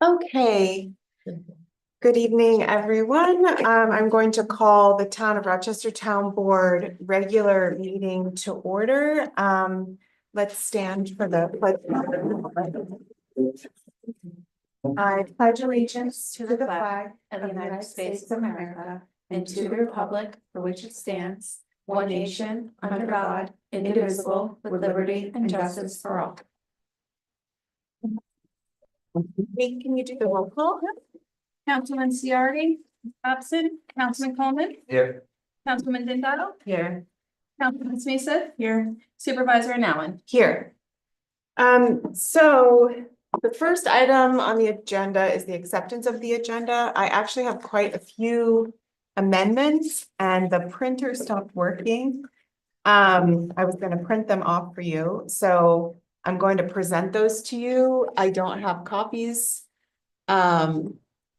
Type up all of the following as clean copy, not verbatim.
Okay. Good evening, everyone. I'm going to call the Town of Rochester Town Board regular meeting to order. Let's stand for the pledge. I pledge allegiance to the flag of the United States of America and to the republic for which it stands, one nation, under God, indivisible, with liberty and justice for all. Hey, can you do the roll call? Councilman Ciardi, absent. Councilman Coleman. Here. Councilman Dindado. Here. Councilman Smeesa. Here. Supervisor Allen. Here. So the first item on the agenda is the acceptance of the agenda. I actually have quite a few amendments and the printer stopped working. I was going to print them off for you, so I'm going to present those to you. I don't have copies. I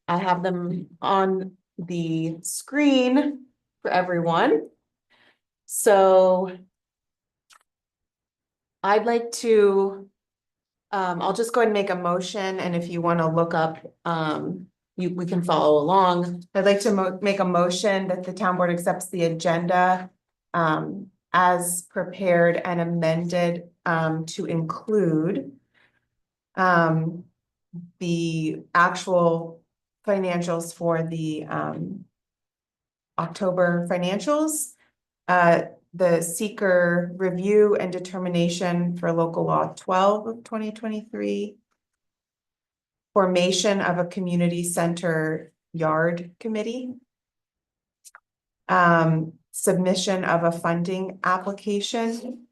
have them on the screen for everyone. So I'd like to, I'll just go ahead and make a motion, and if you want to look up, we can follow along. I'd like to make a motion that the town board accepts the agenda as prepared and amended to include the actual financials for the October financials, the seeker review and determination for local law 12 of 2023, formation of a community center yard committee, submission of a funding application,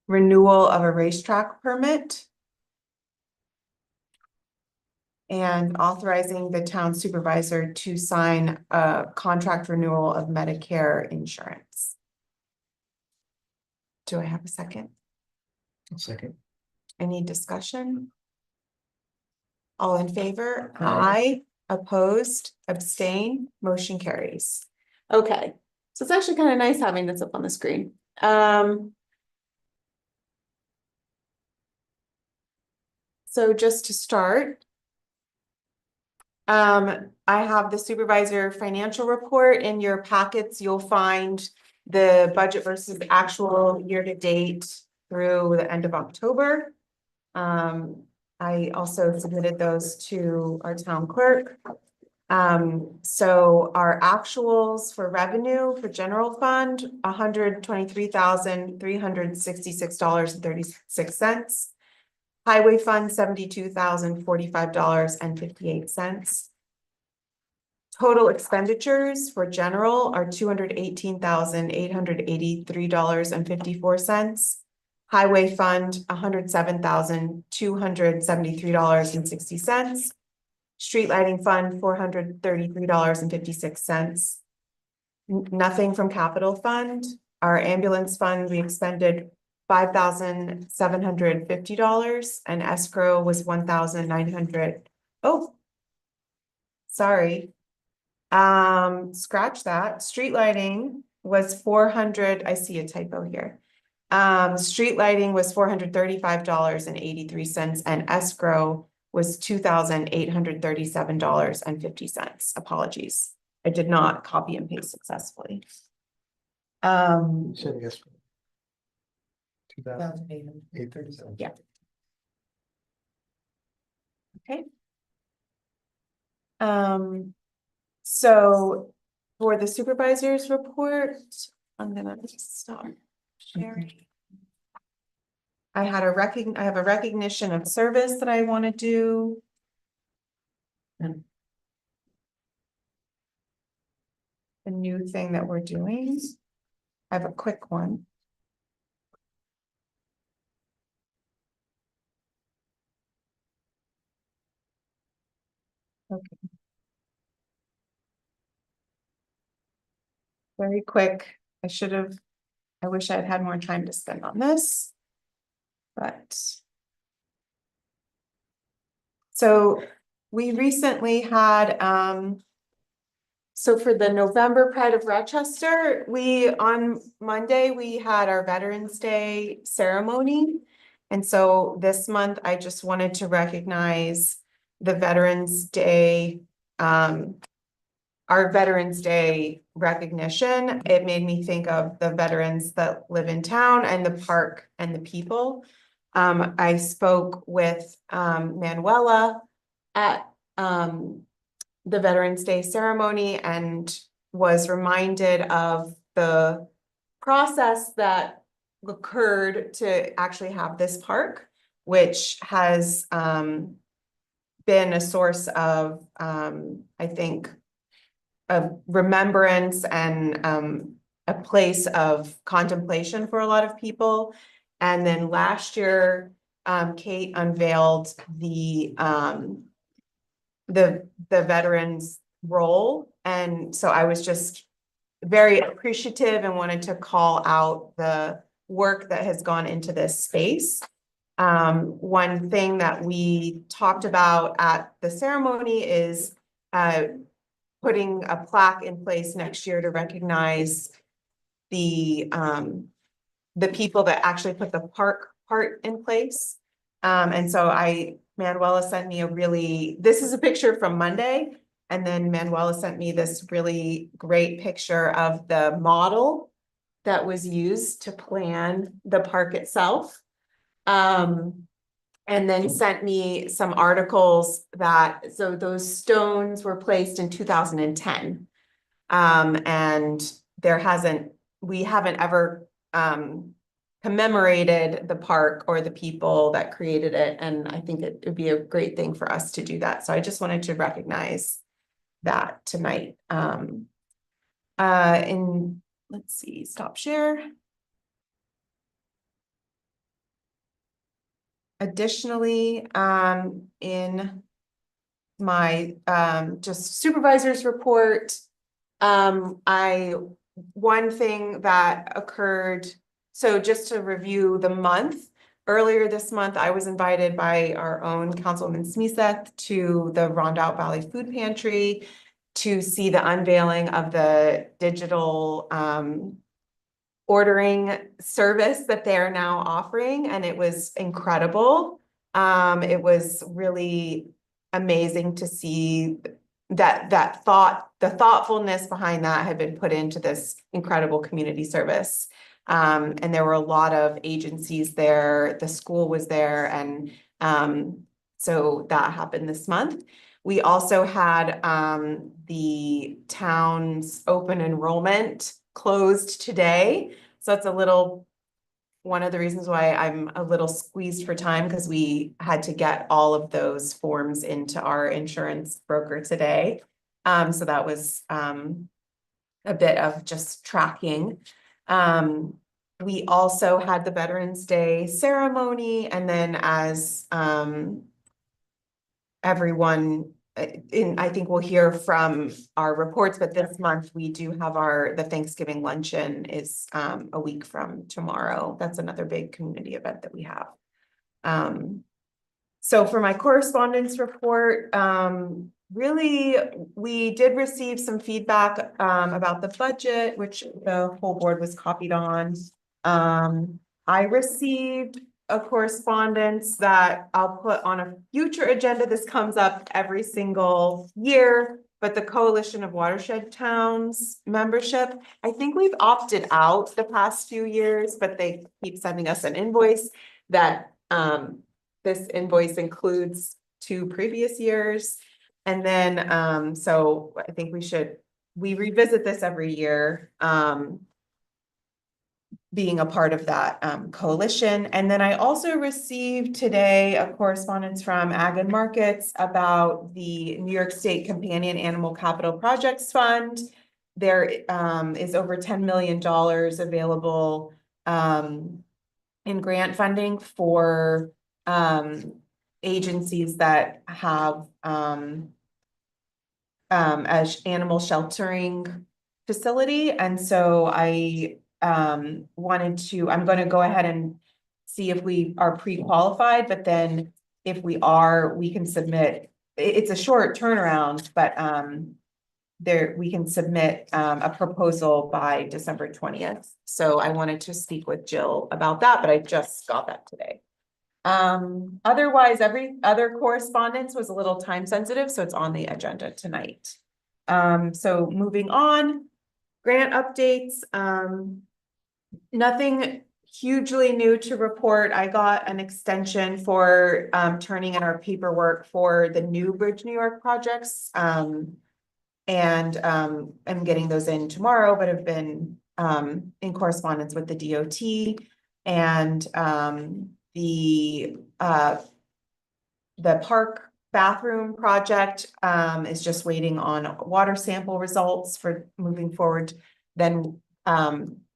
renewal of a racetrack permit, and authorizing the town supervisor to sign a contract renewal of Medicare insurance. Do I have a second? Second. Any discussion? All in favor? Aye. Opposed, abstain, motion carries. Okay, so it's actually kind of nice having this up on the screen. So just to start, I have the supervisor financial report in your packets. You'll find the budget versus actual year to date through the end of October. I also submitted those to our town clerk. So our actuals for revenue for general fund, $123,366.36. Highway fund, $72,045.58. Total expenditures for general are $218,883.54. Highway fund, $107,273.60. Street lighting fund, $433.56. Nothing from capital fund. Our ambulance fund, we expended $5,750 and escrow was $1,900. Oh, sorry. Scratch that. Street lighting was 400. I see a typo here. Street lighting was $435.83 and escrow was $2,837.50. Apologies. I did not copy and paste successfully. Said yes. 2,837. Yeah. Okay. So for the supervisor's report, I'm gonna stop sharing. I have a recognition of service that I want to do. And a new thing that we're doing. I have a quick one. Okay. Very quick. I wish I had had more time to spend on this. But. So we recently had, so for the November Pride of Rochester, on Monday, we had our Veterans Day ceremony. And so this month, I just wanted to recognize the Veterans Day, our Veterans Day recognition. It made me think of the veterans that live in town and the park and the people. I spoke with Manuela at the Veterans Day ceremony and was reminded of the process that occurred to actually have this park, which has been a source of, I think, of remembrance and a place of contemplation for a lot of people. And then last year, Kate unveiled the veterans role. And so I was just very appreciative and wanted to call out the work that has gone into this space. One thing that we talked about at the ceremony is putting a plaque in place next year to recognize the people that actually put the park part in place. And so Manuela sent me this is a picture from Monday. And then Manuela sent me this really great picture of the model that was used to plan the park itself. And then sent me some articles so those stones were placed in 2010. And we haven't ever commemorated the park or the people that created it. And I think it would be a great thing for us to do that. So I just wanted to recognize that tonight. Let's see, stop share. Additionally, in my just supervisor's report, one thing that occurred, so just to review the month, earlier this month, I was invited by our own Councilwoman Smiseth to the Rondout Valley Food Pantry to see the unveiling of the digital ordering service that they're now offering, and it was incredible. It was really amazing to see the thoughtfulness behind that had been put into this incredible community service. And there were a lot of agencies there, the school was there, and so that happened this month. We also had the town's open enrollment closed today. So it's one of the reasons why I'm a little squeezed for time, because we had to get all of those forms into our insurance broker today. So that was a bit of just tracking. We also had the Veterans Day ceremony, and then as everyone I think we'll hear from our reports, but this month we do have the Thanksgiving luncheon is a week from tomorrow. That's another big community event that we have. So for my correspondence report, really, we did receive some feedback about the budget, which the whole board was copied on. I received a correspondence that I'll put on a future agenda. This comes up every single year, but the Coalition of Watershed Towns membership, I think we've opted out the past few years, but they keep sending us an invoice that this invoice includes 2 previous years. And then, so I think we revisit this every year, being a part of that coalition. And then I also received today a correspondence from Ag and Markets about the New York State Companion Animal Capital Projects Fund. There is over $10 million available in grant funding for agencies that have as animal sheltering facility. And so I'm going to go ahead and see if we are pre-qualified, but then if we are, we can submit. It's a short turnaround, but we can submit a proposal by December 20th. So I wanted to speak with Jill about that, but I just got that today. Otherwise, every other correspondence was a little time sensitive, so it's on the agenda tonight. So moving on, grant updates, nothing hugely new to report. I got an extension for turning in our paperwork for the new Bridge New York projects. And I'm getting those in tomorrow, but have been in correspondence with the DOT and the park bathroom project is just waiting on water sample results for moving forward. Then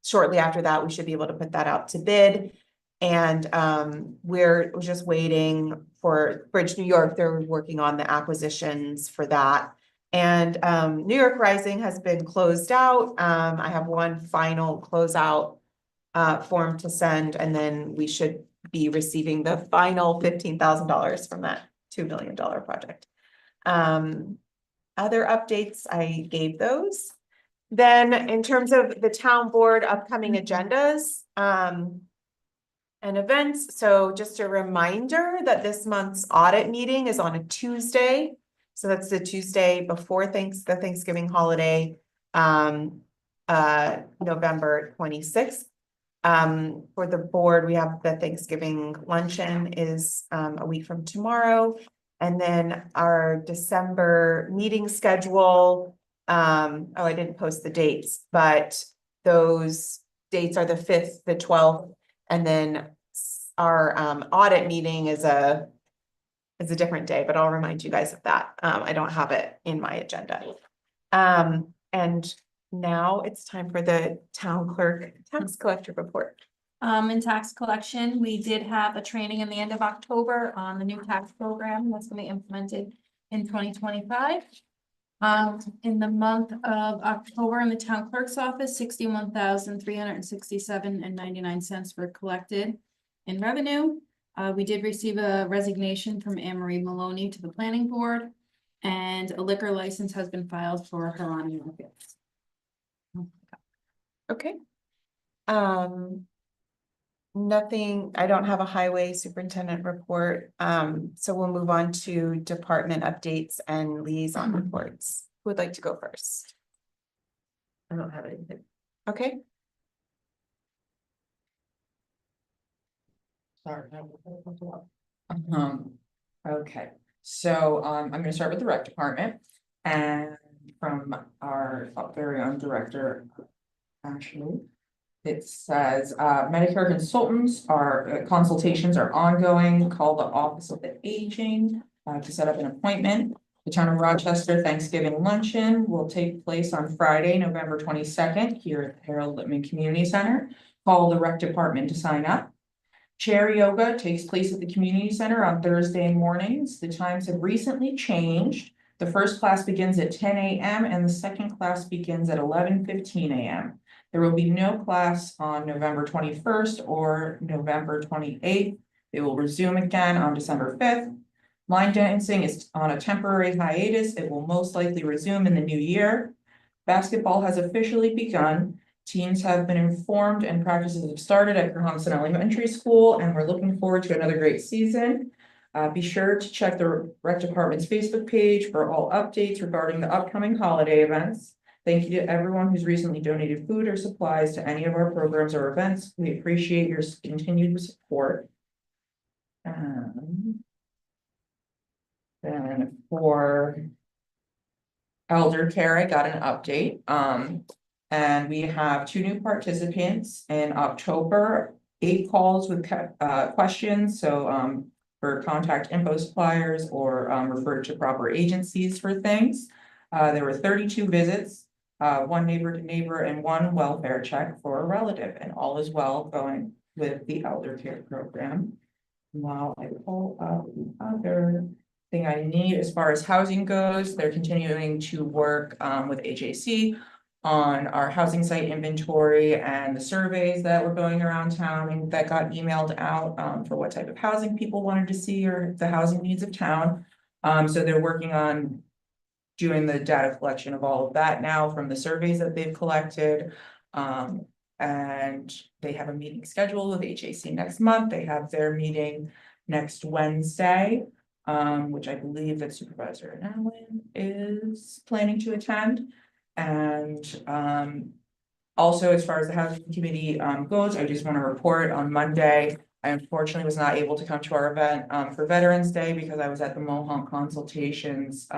shortly after that, we should be able to put that out to bid. And we're just waiting for Bridge New York. They're working on the acquisitions for that. And New York Rising has been closed out. I have one final closeout form to send, and then we should be receiving the final $15,000 from that $2 million project. Other updates, I gave those. Then in terms of the town board upcoming agendas, and events, so just a reminder that this month's audit meeting is on a Tuesday. So that's the Tuesday before the Thanksgiving holiday, November 26th. For the board, we have the Thanksgiving luncheon is a week from tomorrow. And then our December meeting schedule, oh, I didn't post the dates, but those dates are the 5th, the 12th, and then our audit meeting is a different day, but I'll remind you guys of that. I don't have it in my agenda. And now it's time for the town clerk tax collector report. In tax collection, we did have a training in the end of October on the new tax program that's gonna be implemented in 2025. In the month of October in the town clerk's office, 61,367.99 were collected in revenue. We did receive a resignation from Anne Marie Maloney to the planning board, and a liquor license has been filed for Geronimo Markets. Okay. Nothing, I don't have a highway superintendent report. So we'll move on to department updates and liaison reports. Who would like to go first? I don't have anything. Okay, Sorry. Okay, so I'm gonna start with the rec department and from our very own director, Ashley. It says Medicare consultants consultations are ongoing. Call the Office of the Aging to set up an appointment. The Town of Rochester Thanksgiving luncheon will take place on Friday, November 22nd here at the Harold Lippman Community Center. Call the rec department to sign up. Chair yoga takes place at the community center on Thursday mornings. The times have recently changed. The first class begins at 10 a.m. and the second class begins at 11:15 a.m. There will be no class on November 21st or November 28th. It will resume again on December 5th. Line dancing is on a temporary hiatus. It will most likely resume in the new year. Basketball has officially begun. Teams have been informed and practices have started at Cohasset Elementary School, and we're looking forward to another great season. Be sure to check the rec department's Facebook page for all updates regarding the upcoming holiday events. Thank you to everyone who's recently donated food or supplies to any of our programs or events. We appreciate your continued support. Then for elder care, I got an update. And we have 2 new participants in October, 8 calls with questions. So for contact info suppliers or refer to proper agencies for things. There were 32 visits, 1 neighbor to neighbor and 1 welfare check for a relative, and all is well going with the elder care program. While I pull up the other thing I need as far as housing goes, they're continuing to work with HAC on our housing site inventory and the surveys that were going around town and that got emailed out for what type of housing people wanted to see or the housing needs of town. So they're working on doing the data collection of all of that now from the surveys that they've collected. And they have a meeting scheduled with HAC next month. They have their meeting next Wednesday. Which I believe that Supervisor Allen is planning to attend. And also, as far as the housing committee goes, I just want to report on Monday. I unfortunately was not able to come to our event for Veterans Day because I was at the Mohawk Consultations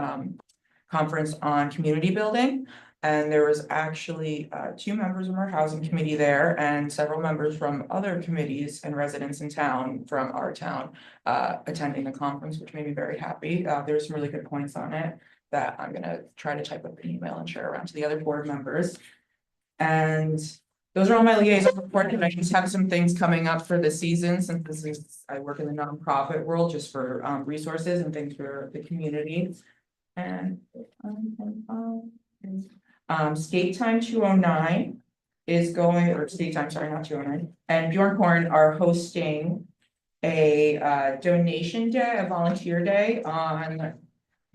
conference on community building. And there was actually 2 members of our housing committee there and several members from other committees and residents in town from our town attending the conference, which made me very happy. There were some really good points on it that I'm gonna try to type up an email and share around to the other board members. And those are all my liaison report, and I just have some things coming up for the season, since this is, I work in the nonprofit world just for resources and things for the community. And Skate Time 209 is going, or Skate Time, sorry, not 209, and Bjornhorn are hosting a donation day, a volunteer day on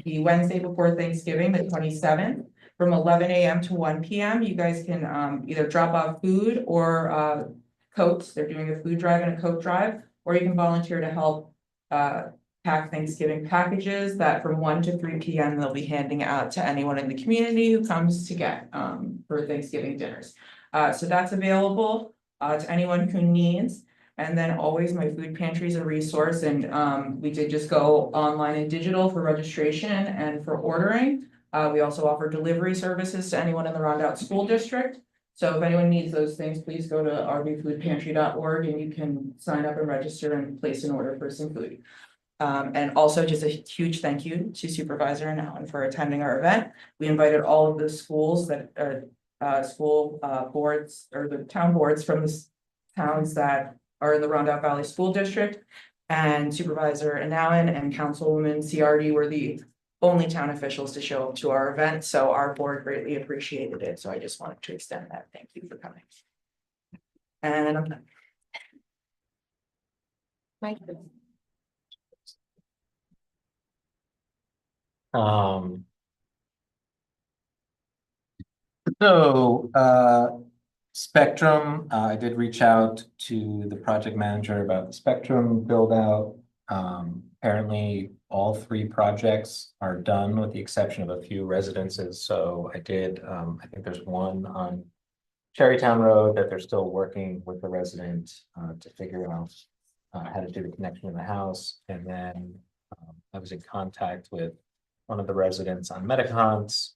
the Wednesday before Thanksgiving, the 27th, from 11 a.m. to 1 p.m. You guys can either drop off food or coats. They're doing a food drive and a coat drive, or you can volunteer to help pack Thanksgiving packages that from 1 to 3 p.m. they'll be handing out to anyone in the community who comes to get for Thanksgiving dinners. So that's available to anyone who needs. And then always my food pantry is a resource, and we did just go online and digital for registration and for ordering. We also offer delivery services to anyone in the Rondout School District. So if anyone needs those things, please go to rbfoodpantry.org and you can sign up and register and place an order for some food. And also just a huge thank you to Supervisor Allen for attending our event. We invited all of the schools that are school boards or the town boards from the towns that are in the Rondout Valley School District. And Supervisor Allen and Councilwoman Ciardi were the only town officials to show up to our event, so our board greatly appreciated it. So I just wanted to extend that thank you for coming. And I'm done. Mike. Spectrum, I did reach out to the project manager about the Spectrum build out. Apparently all 3 projects are done with the exception of a few residences. So I did, I think there's one on Cherrytown Road that they're still working with the resident to figure out how to do the connection in the house. And then I was in contact with one of the residents on Medicons.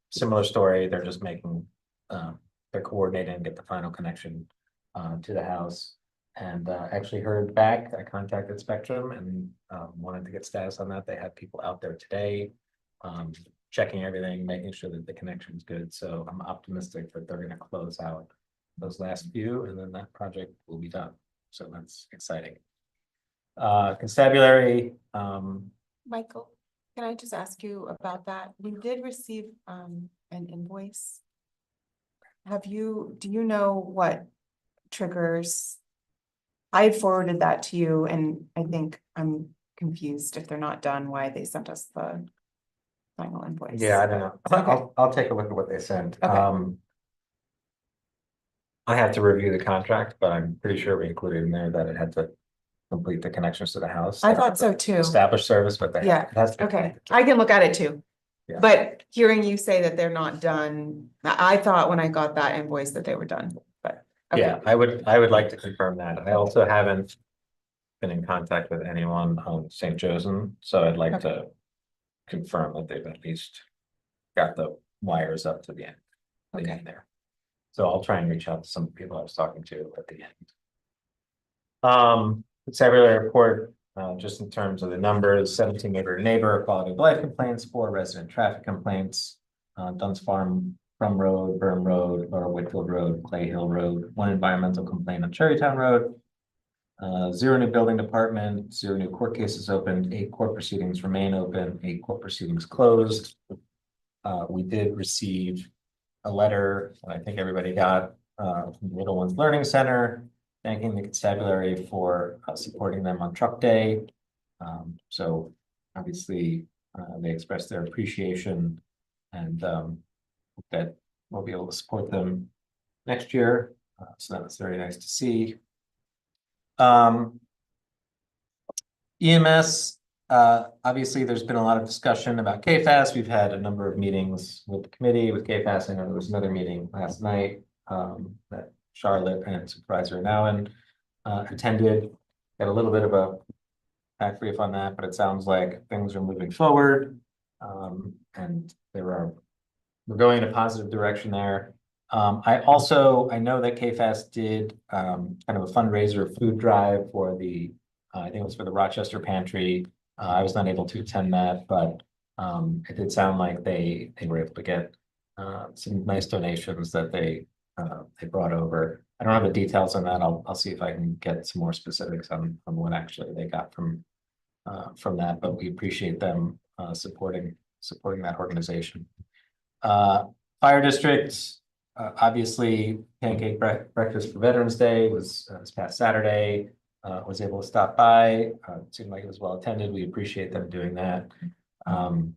Similar story, they're just making, they're coordinating and get the final connection to the house. And actually heard back, I contacted Spectrum and wanted to get status on that. They had people out there today, checking everything, making sure that the connection is good. So I'm optimistic that they're gonna close out those last few and then that project will be done. So that's exciting. Constabulary. Michael, can I just ask you about that? We did receive an invoice. Do you know what triggers? I forwarded that to you and I think I'm confused if they're not done, why they sent us the final invoice. Yeah, I don't know. Okay. I'll take a look at what they sent. Okay. I have to review the contract, but I'm pretty sure we included in there that it had to complete the connections to the house. I thought so too. Established service, but they. Yeah, it has to Okay, complete the- I can look at it too. Yeah. But hearing you say that they're not done, I thought when I got that invoice that they were done, but. okay. Yeah, I would like to confirm that. I also haven't been in contact with anyone on St. Joseph, so I'd like to confirm that they've at least got the wires up to the end. Okay. There. So I'll try and reach out to some people I was talking to at the end. Constabulary report, just in terms of the numbers, 17 neighbor quality of life complaints, 4 resident traffic complaints, Dunn's Farm From Road, Burn Road, Lower Whitfield Road, Clay Hill Road, 1 environmental complaint on Cherrytown Road. 0 new building department, 0 new court cases opened, 8 court proceedings remain open, 8 court proceedings closed. We did receive a letter, I think everybody got, from the Little Ones Learning Center, thanking the constabulary for supporting them on Truck Day. So obviously, they expressed their appreciation and that we'll be able to support them next year. So that was very nice to see. EMS, obviously, there's been a lot of discussion about KFAS. We've had a number of meetings with the committee, with KFAS. I know there was another meeting last night that Charlotte and Supervisor Nowen attended. Got a little bit of a back brief on that, but it sounds like things are moving forward. And we're going in a positive direction there. I know that KFAS did kind of a fundraiser food drive for I think it was for the Rochester Pantry. I was not able to attend that, but it did sound like they were able to get some nice donations that they brought over. I don't have the details on that. I'll see if I can get some more specifics on what actually they got from that, but we appreciate them supporting that organization. Fire district, obviously pancake breakfast for Veterans Day was this past Saturday. Was able to stop by. Seemed like it was well attended. We appreciate them doing that. And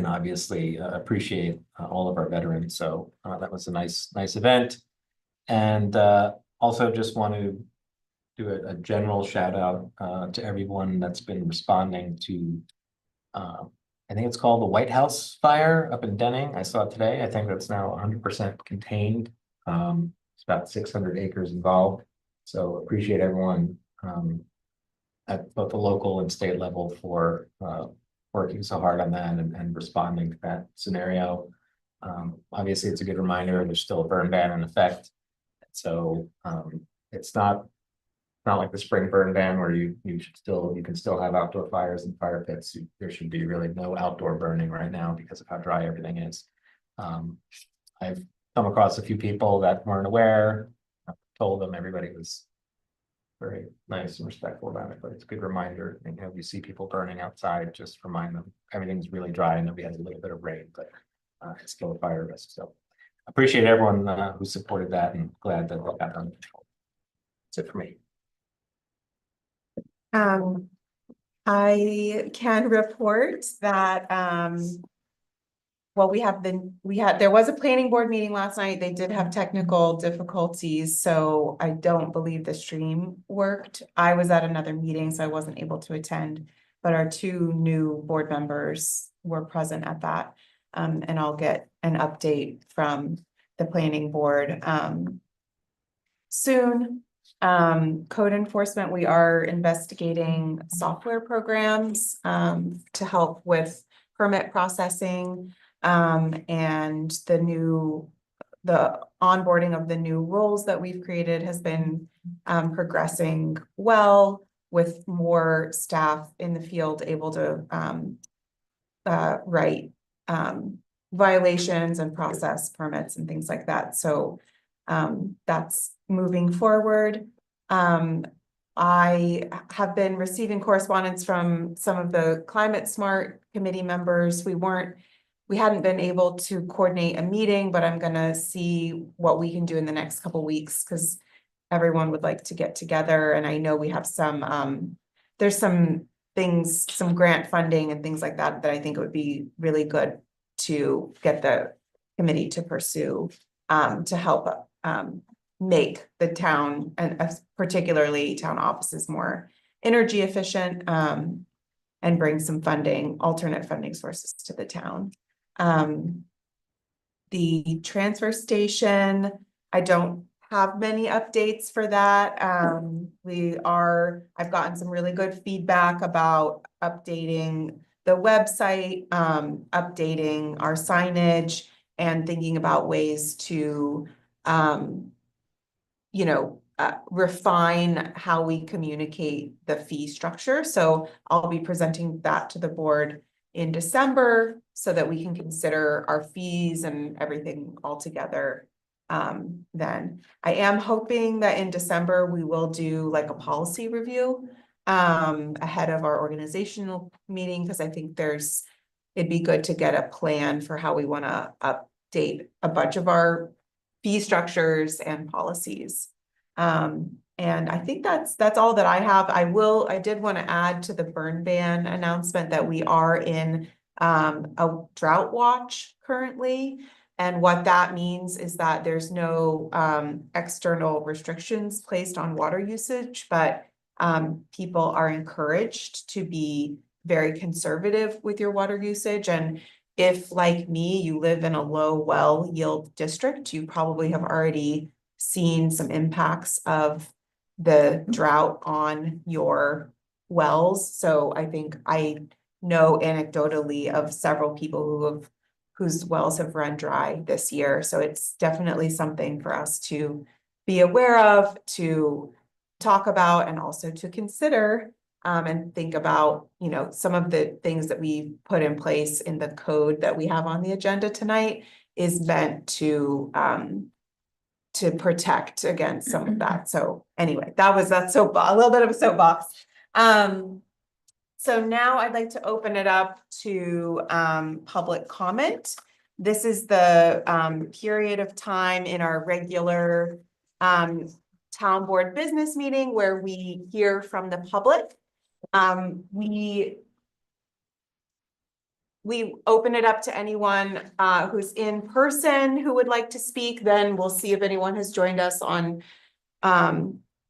obviously appreciate all of our veterans. So that was a nice event. And also just want to do a general shout out to everyone that's been responding to I think it's called the White House fire up in Denning. I saw it today. I think that's now 100% contained. It's about 600 acres involved. So appreciate everyone at both the local and state level for working so hard on that and responding to that scenario. Obviously, it's a good reminder there's still a burn ban in effect. So it's not like the spring burn ban where you can still have outdoor fires and fire pits. There should be really no outdoor burning right now because of how dry everything is. I've come across a few people that weren't aware. I told them everybody was very nice and respectful about it, but it's a good reminder. And, if you see people burning outside, just remind them everything's really dry and we had a little bit of rain, but it's still a fire risk. So appreciate everyone who supported that and glad that they got done. That's it for me. I can report that, well, there was a planning board meeting last night. They did have technical difficulties, so I don't believe the stream worked. I was at another meeting, so I wasn't able to attend, but our two new board members were present at that. And I'll get an update from the planning board, soon. Code enforcement, we are investigating software programs to help with permit processing and the onboarding of the new roles that we've created has been progressing well, with more staff in the field able to write violations and process permits and things like that. So that's moving forward. I have been receiving correspondence from some of the Climate Smart committee members. We hadn't been able to coordinate a meeting, but I'm gonna see what we can do in the next couple weeks because everyone would like to get together. And I know we have there's some things, some grant funding and things like that I think it would be really good to get the committee to pursue to help make the town and particularly town offices more energy efficient and bring some alternate funding sources to the town. The transfer station, I don't have many updates for that. I've gotten some really good feedback about updating the website, updating our signage and thinking about ways to refine how we communicate the fee structure. So I'll be presenting that to the board in December so that we can consider our fees and everything all together. Then I am hoping that in December we will do like a policy review ahead of our organizational meeting, because I think it'd be good to get a plan for how we want to update a bunch of our fee structures and policies. And I think that's all that I have. I did want to add to the burn ban announcement that we are in a drought watch currently. And what that means is that there's no external restrictions placed on water usage, but people are encouraged to be very conservative with your water usage. And if, like me, you live in a low well yield district, you probably have already seen some impacts of the drought on your wells. So I think I know anecdotally of several people whose wells have run dry this year. So it's definitely something for us to be aware of, to talk about, and also to consider and think about, you know, some of the things that we put in place in the code that we have on the agenda tonight is meant to protect against some of that. So anyway, that's so a little bit of a soapbox. So now I'd like to open it up to public comment. This is the period of time in our regular town board business meeting where we hear from the public. We open it up to anyone who's in person who would like to speak. Then we'll see if anyone has joined us on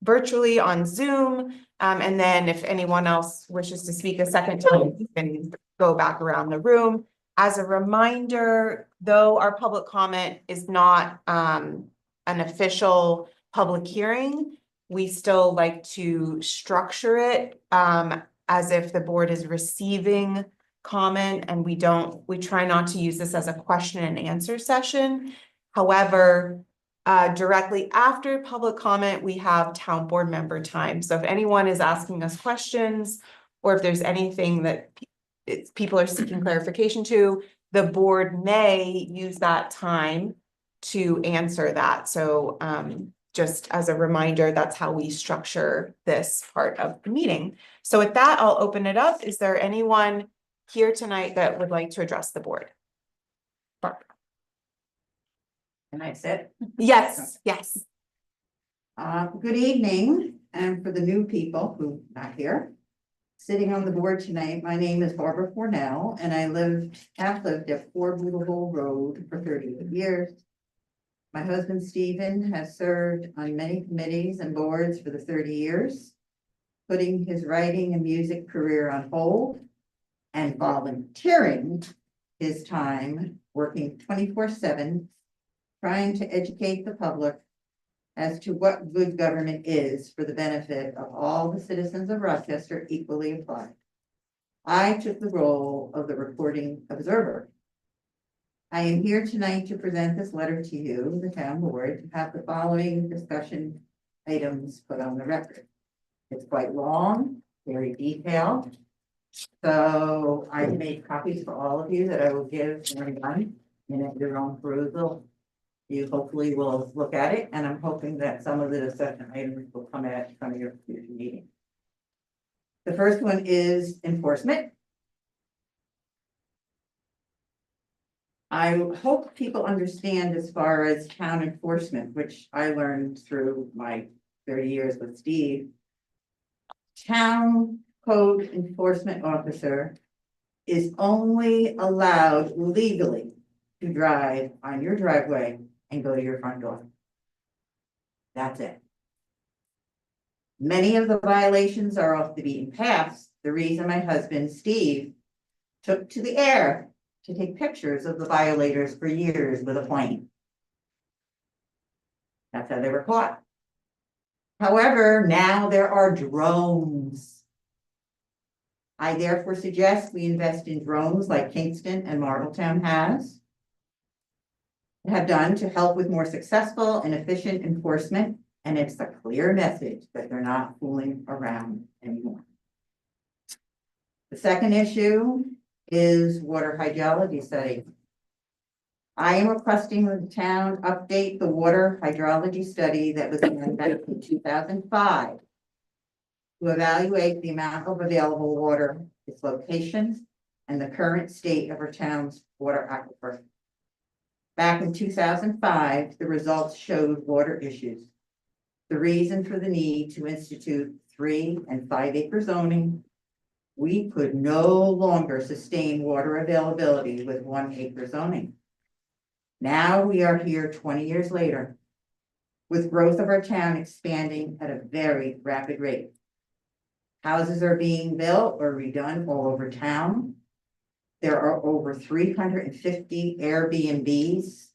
virtually on Zoom. And then if anyone else wishes to speak a second time, you can go back around the room. As a reminder, though our public comment is not an official public hearing, we still like to structure it as if the board is receiving comment, and we try not to use this as a question and answer session. However, directly after public comment, we have town board member time. So if anyone is asking us questions, or if there's anything that people are seeking clarification to, the board may use that time to answer that. So just as a reminder, that's how we structure this part of the meeting. So with that, I'll open it up. Is there anyone here tonight that would like to address the board? Barbara. Can I sit? Yes, yes. Good evening, and for the new people who are not here, sitting on the board tonight, my name is Barbara Fornell, and I have lived at 4 Boodle Road for 38 years. My husband Stephen has served on many committees and boards for the 30 years, putting his writing and music career on hold and volunteering his time working 24/7, trying to educate the public as to what good government is for the benefit of all the citizens of Rochester equally applied. I took the role of the recording observer. I am here tonight to present this letter to you, the town board, to have the following discussion items put on the record. It's quite long, very detailed. So I made copies for all of you that I will give when done, and at your own perusal. You hopefully will look at it, and I'm hoping that some of the discussion items will come at some of your future meetings. The first one is enforcement. I hope people understand as far as town enforcement, which I learned through my 30 years with Steve. Town code enforcement officer is only allowed legally to drive on your driveway and go to your front door. That's it. Many of the violations are off the beaten path. The reason my husband, Steve, took to the air to take pictures of the violators for years with a plane. That's how they were caught. However, now there are drones. I therefore suggest we invest in drones like Kingston and Marbletown have done to help with more successful and efficient enforcement, and it's a clear message that they're not fooling around anymore. The second issue is water hydrology study. I am requesting that the town update the water hydrology study that was done back in 2005 to evaluate the amount of available water, its location, and the current state of our town's water aquifer. Back in 2005, the results showed water issues. The reason for the need to institute 3 and 5 acre zoning. We could no longer sustain water availability with 1 acre zoning. Now we are here 20 years later, with growth of our town expanding at a very rapid rate. Houses are being built or redone all over town. There are over 350 Airbnbs,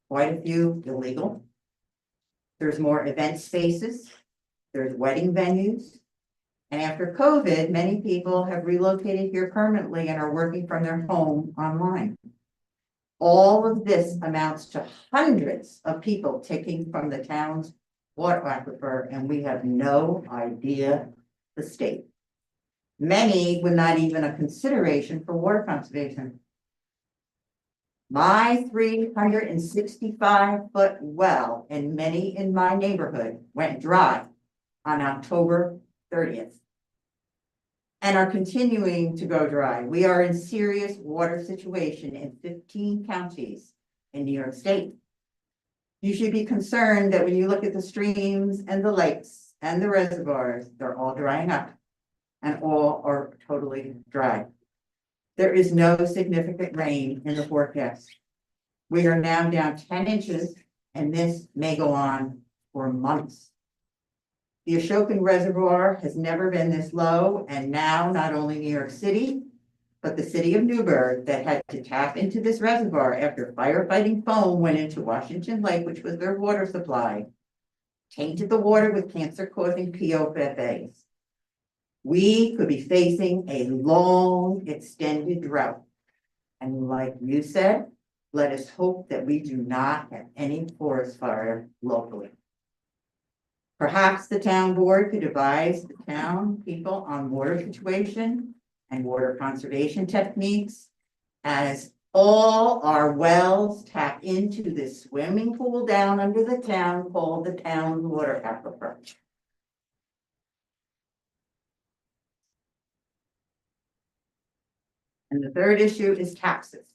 quite a few illegal. There's more event spaces, there's wedding venues. And after COVID, many people have relocated here permanently and are working from their home online. All of this amounts to hundreds of people taking from the town's water aquifer, and we have no idea the state. Many with not even a consideration for water conservation. My 365-foot well, and many in my neighborhood, went dry on October 30th. And are continuing to go dry. We are in serious water situation in 15 counties in New York State. You should be concerned that when you look at the streams and the lakes and the reservoirs, they're all drying up and all are totally dry. There is no significant rain in the forecast. We are now down 10 inches and this may go on for months. The Ashokan Reservoir has never been this low, and now not only New York City, but the city of Newburgh that had to tap into this reservoir after firefighting foam went into Washington Lake, which was their water supply, tainted the water with cancer-causing PFAS. We could be facing a long, extended drought. And like you said, let us hope that we do not have any forest fire locally. Perhaps the town board could advise the town people on water situation and water conservation techniques as all our wells tap into this swimming pool down under the town called the town water aquifer. And the third issue is taxes.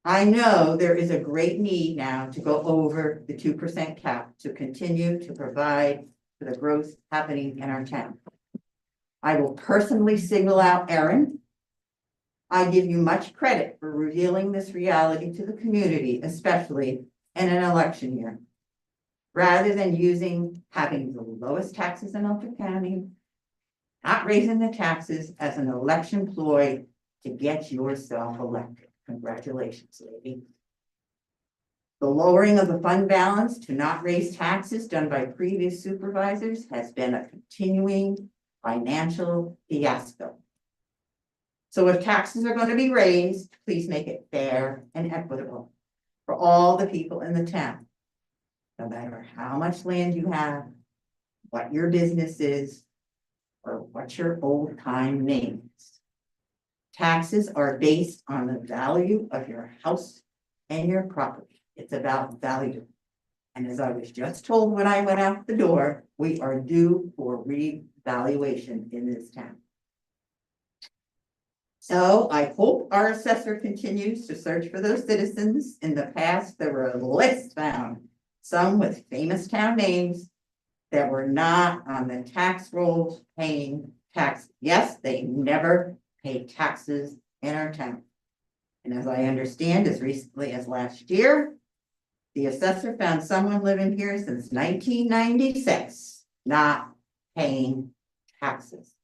I know there is a great need now to go over the 2% cap to continue to provide for the growth happening in our town. I will personally single out Erin. I give you much credit for revealing this reality to the community, especially in an election year. Rather than having the lowest taxes in Ulster County, not raising the taxes as an election ploy to get yourself elected. Congratulations, lady. The lowering of the fund balance to not raise taxes done by previous supervisors has been a continuing financial fiasco. So if taxes are going to be raised, please make it fair and equitable for all the people in the town. No matter how much land you have, what your business is, or what your old time name is. Taxes are based on the value of your house and your property. It's about value. And as I was just told when I went out the door, we are due for revaluation in this town. So I hope our assessor continues to search for those citizens. In the past, there were lists found, some with famous town names that were not on the tax rolls paying tax. Yes, they never paid taxes in our town. And as I understand, as recently as last year, the assessor found someone living here since 1996, not paying taxes.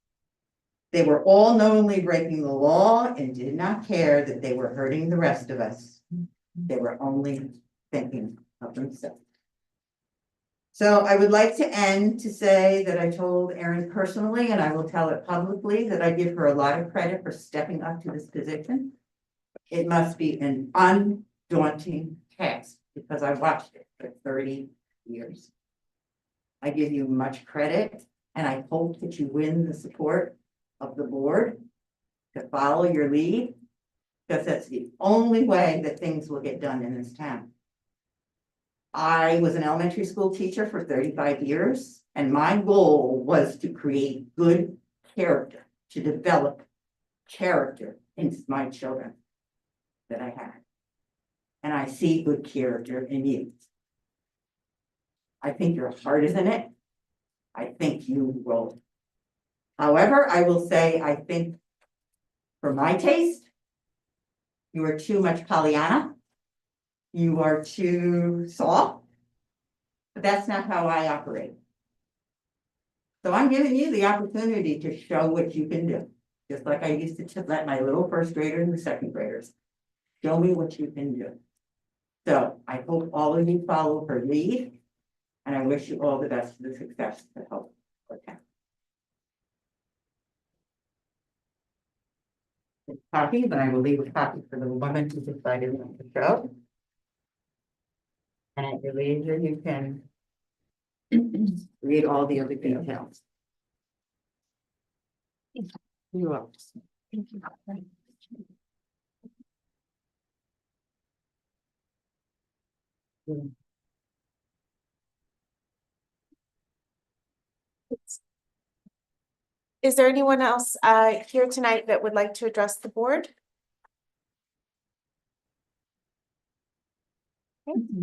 They were all knowingly breaking the law and did not care that they were hurting the rest of us. They were only thinking of themselves. So I would like to end to say that I told Erin personally, and I will tell it publicly, that I give her a lot of credit for stepping up to this position. It must be an undaunting task because I watched it for 30 years. I give you much credit and I hope that you win the support of the board to follow your lead because that's the only way that things will get done in this town. I was an elementary school teacher for 35 years, and my goal was to create good character, to develop character in my children that I had. And I see good character in you. I think your heart is in it. I think you will. However, I will say, I think for my taste, you are too much Pollyanna. You are too soft, but that's not how I operate. So I'm giving you the opportunity to show what you can do, just like I used to let my little first graders and second graders. Show me what you can do. So I hope all of you follow her lead. And I wish you all the best for the success to help. Okay. Copy, but I will leave a copy for the woman who decided on the show. And at your leisure, you can read all the other details. You're welcome. Thank you. Is there anyone else here tonight that would like to address the board?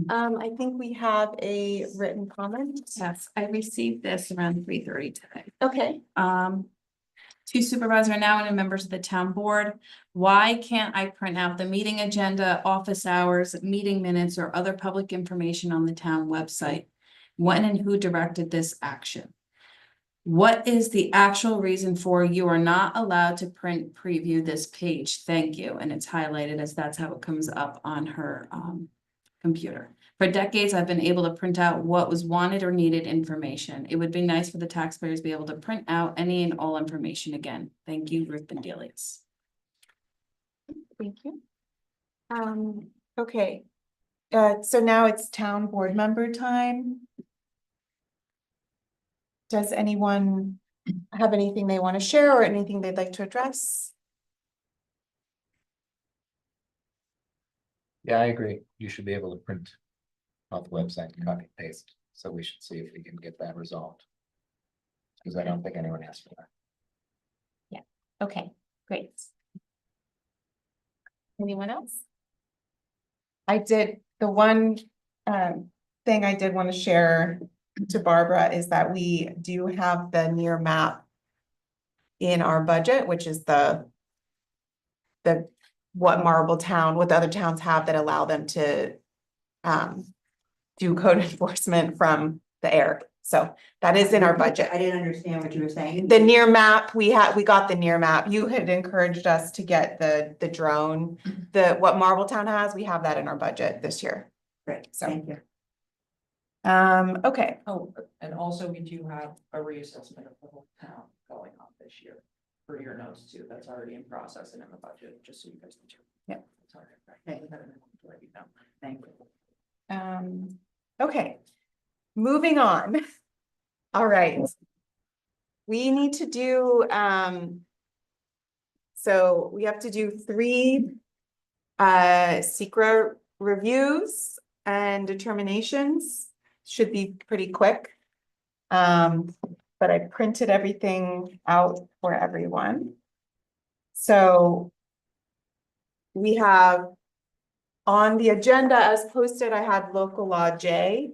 I think we have a written comment. Yes, I received this around 3:30 today. Okay. To supervisor now and members of the town board, why can't I print out the meeting agenda, office hours, meeting minutes, or other public information on the town website? When and who directed this action? What is the actual reason for you are not allowed to print preview this page? Thank you. And it's highlighted as that's how it comes up on her computer. For decades, I've been able to print out what was wanted or needed information. It would be nice for the taxpayers to be able to print out any and all information again. Thank you, Ruth Bendelius. Thank you. Okay. So now it's town board member time. Does anyone have anything they want to share or anything they'd like to address? Yeah, I agree. You should be able to print off the website and copy and paste. So we should see if we can get that resolved. Because I don't think anyone asked for that. Okay, great. Anyone else? I did, the one thing I did want to share to Barbara is that we do have the near map in our budget, which is the what Marbletown, what the other towns have that allow them to do code enforcement from the air. So that is in our budget. I didn't understand what you were saying. The near map, we got the near map. You had encouraged us to get the drone. What Marbletown has, we have that in our budget this year. Great, So. thank you. Okay, Oh, and also we do have a reassessment of the whole town going on this year. For your notes too, that's already in process and in the budget, just so you guys know. Yep. Sorry, right. Let you know. Thank you. okay. Moving on. All right. We need to do, so we have to do 3 secret reviews and determinations. Should be pretty quick. But I printed everything out for everyone. So we have on the agenda as posted, I had local law J.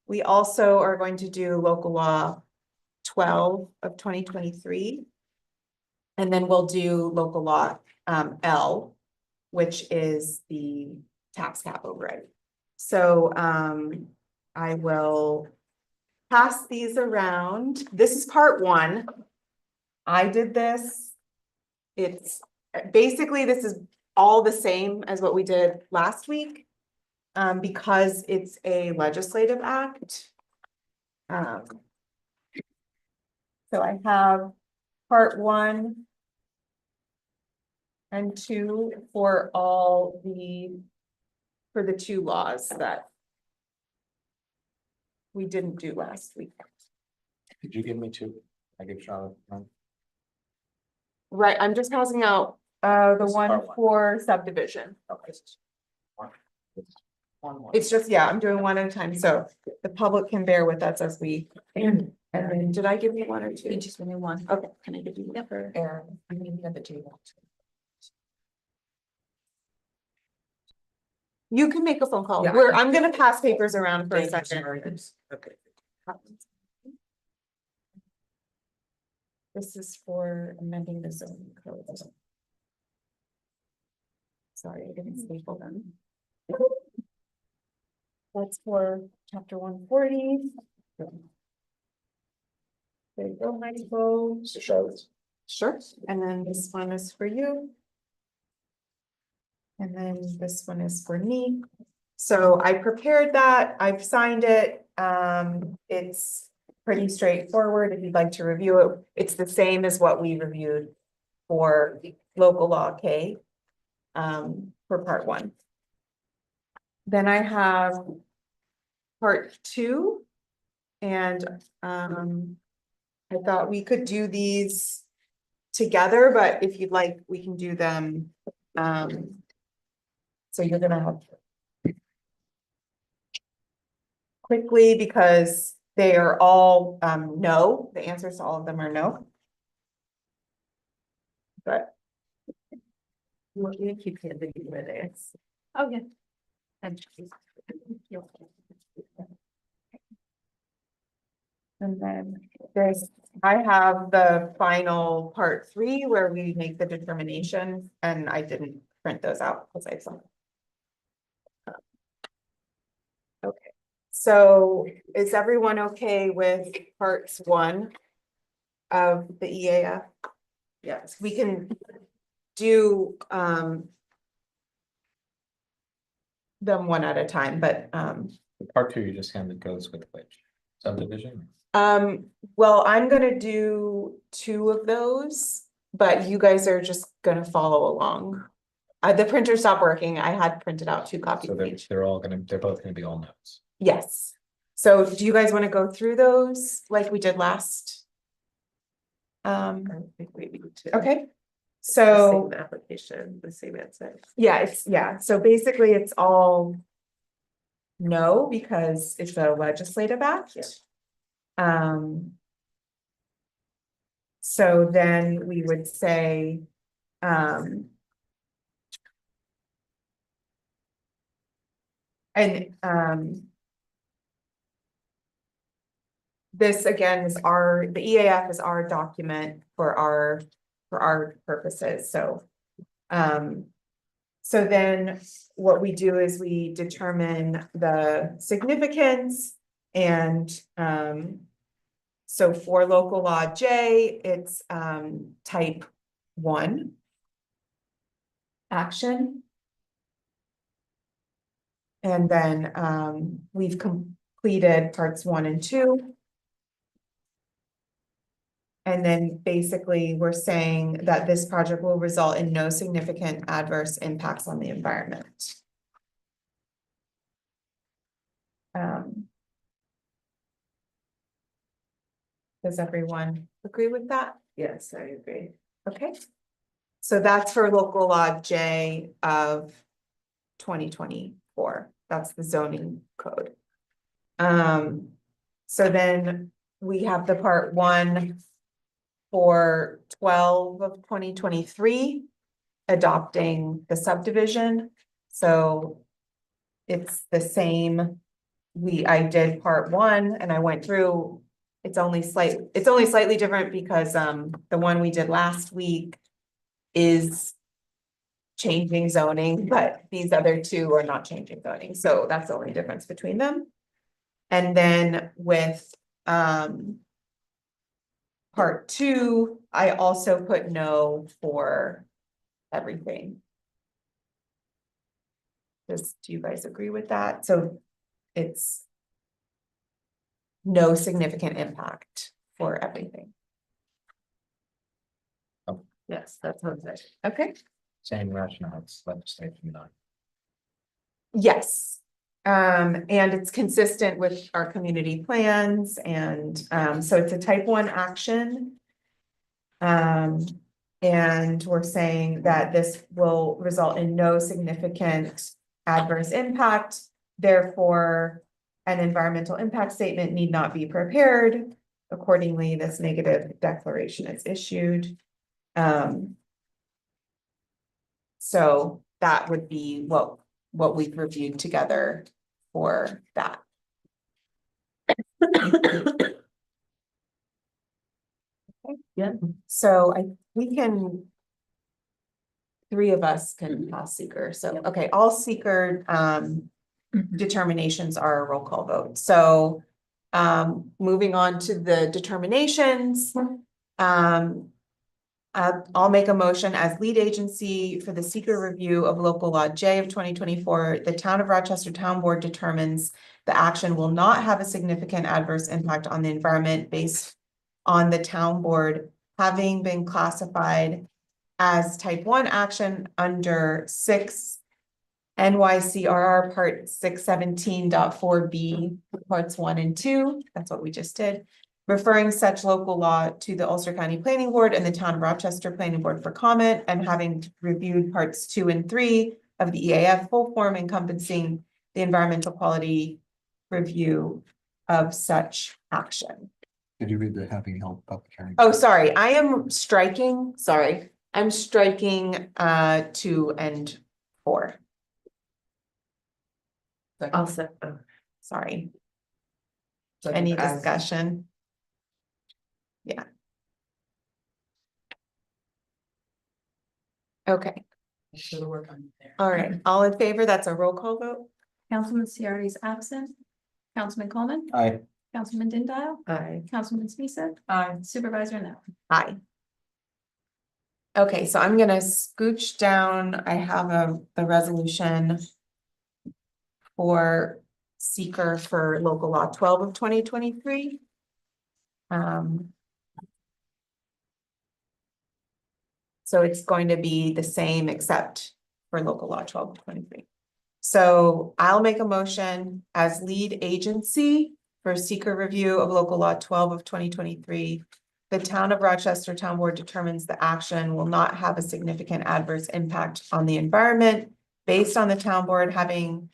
We also are going to do local law 12 of 2023. And then we'll do local law L, which is the tax cap override. So I will pass these around. This is part 1. I did this. It's basically, this is all the same as what we did last week. Because it's a legislative act. So I have part 1 and 2 for the 2 laws that we didn't do last week. Did you give me 2? I give Charlotte 1. Right, I'm just passing out the This is one part 1. for subdivision. Okay. 1-1. It's just, yeah, I'm doing one at a time, so the public can bear with us as we. And then, did I give you 1 or 2? You just give me one. Okay, can I give you one for? Aaron, I mean, you have the table. You can make a phone call. Yeah. I'm gonna pass papers around for a Thank you, second. sorry. Okay. This is for amending the zoning code. Sorry, I didn't staple them. That's for chapter 140. The go, Michael. So Charlotte's. Sure, and then this one is for you. And then this one is for me. So I prepared that, I've signed it, it's pretty straightforward if you'd like to review it. It's the same as what we reviewed for local law K. For part one. Then I have part two. And I thought we could do these together, but if you'd like, we can do them. So you're gonna have quickly because they are all no, the answers to all of them are no. But you keep handing me this. Oh, yeah. And then I have the final part three where we make the determination and I didn't print those out because I saw. Okay, so is everyone okay with parts one of the EAF? Yes, we can do them one at a time, but Part two, you just handed goes with which subdivision? well, I'm gonna do two of those, but you guys are just gonna follow along. The printer stopped working. I had printed out two copies So of each. they're both gonna be all notes. Yes. So do you guys want to go through those like we did last? I think we need to. Okay. So. Application, the same answer. Yeah, so basically it's all. No, because it's a legislative act. So then we would say, this again is the EAF is our document for our purposes, so. So then what we do is we determine the significance and, so for local law J, it's, type 1 action. And then, we've completed parts 1 and 2. And then basically, we're saying that this project will result in no significant adverse impacts on the environment. Does everyone agree with that? Yes, I agree. Okay. So that's for local law J of 2024. That's the zoning code. So then we have the part 1 for 12 of 2023, adopting the subdivision. So it's the same. I did part 1 and I went through, it's only slightly different because the one we did last week is changing zoning, but these other two are not changing zoning. So that's the only difference between them. And then with part 2, I also put no for everything. Do you guys agree with that? So it's no significant impact for everything. Oh. Yes, that sounds good. Okay. Same rationale, it's legislation done. Yes. And it's consistent with our community plans and so it's a type 1 action. And we're saying that this will result in no significant adverse impact. Therefore, an environmental impact statement need not be prepared. Accordingly, this negative declaration is issued. So that would be what we've reviewed together for that. Okay. Yeah, so three of us can pass seeker. So, okay, all seeker determinations are a roll call vote. So Moving on to the determinations. I'll make a motion as lead agency for the seeker review of local law J of 2024. The Town of Rochester Town Board determines the action will not have a significant adverse impact on the environment based on the town board having been classified as type 1 action under 6 NYCRR Part 617.4B, parts 1 and 2. That's what we just did. Referring such local law to the Ulster County Planning Board and the Town of Rochester Planning Board for comment, and having reviewed parts 2 and 3 of the EAF full form encompassing the environmental quality review of such action. Did you read the having held public hearing? Oh, sorry, I am striking, sorry, I'm striking 2 and 4. Second. Sorry, Second any as- discussion? Yeah. Okay, Should have worked on there. all right, all in favor, that's a roll call vote? Councilman Ciardi is absent. Councilman Coleman, Aye. Councilman Dindal, Aye. Councilman Smisek, Aye. Supervisor Now. Aye. Okay, so I'm gonna scooch down, I have the resolution for seeker for local law 12 of 2023. So it's going to be the same except for local law 12 of 23. So I'll make a motion as lead agency for seeker review of local law 12 of 2023. The Town of Rochester Town Board determines the action will not have a significant adverse impact on the environment based on the town board having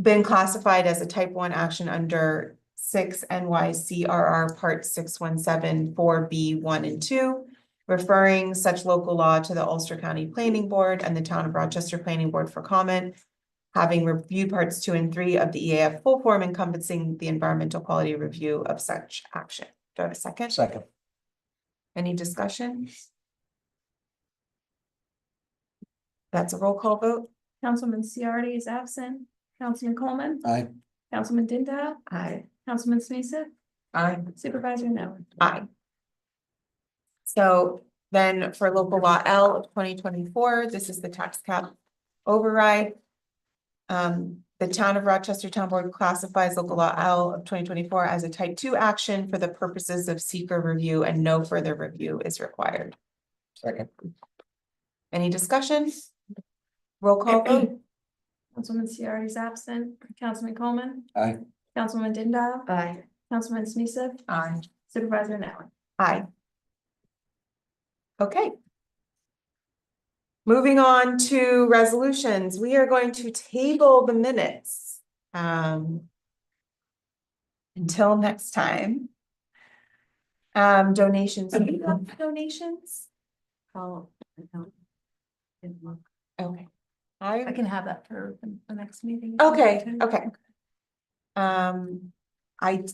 been classified as a type 1 action under 6 NYCRR Part 617.4B 1 and 2, referring such local law to the Ulster County Planning Board and the Town of Rochester Planning Board for comment, having reviewed parts 2 and 3 of the EAF full form encompassing the environmental quality review of such action. Do I have a second? Second. Any discussion? That's a roll call vote? Councilman Ciardi is absent. Councilman Coleman, Aye. Councilman Dindal, Aye. Councilman Smisek, Aye. Supervisor Now. Aye. So then for local law L of 2024, this is the tax cap override. The Town of Rochester Town Board classifies local law L of 2024 as a type 2 action for the purposes of seeker review and no further review is required. Second. Any discussion? Roll call vote? Councilman Ciardi is absent. Councilman Coleman, Aye. Councilman Dindal, Aye. Councilman Smisek, Aye. Supervisor Now. Aye. Okay. Moving on to resolutions, we are going to table the minutes. Until next time. Donations, do you have donations? Oh, I don't. Didn't look. Okay. I can have that for the next meeting. Okay, okay. I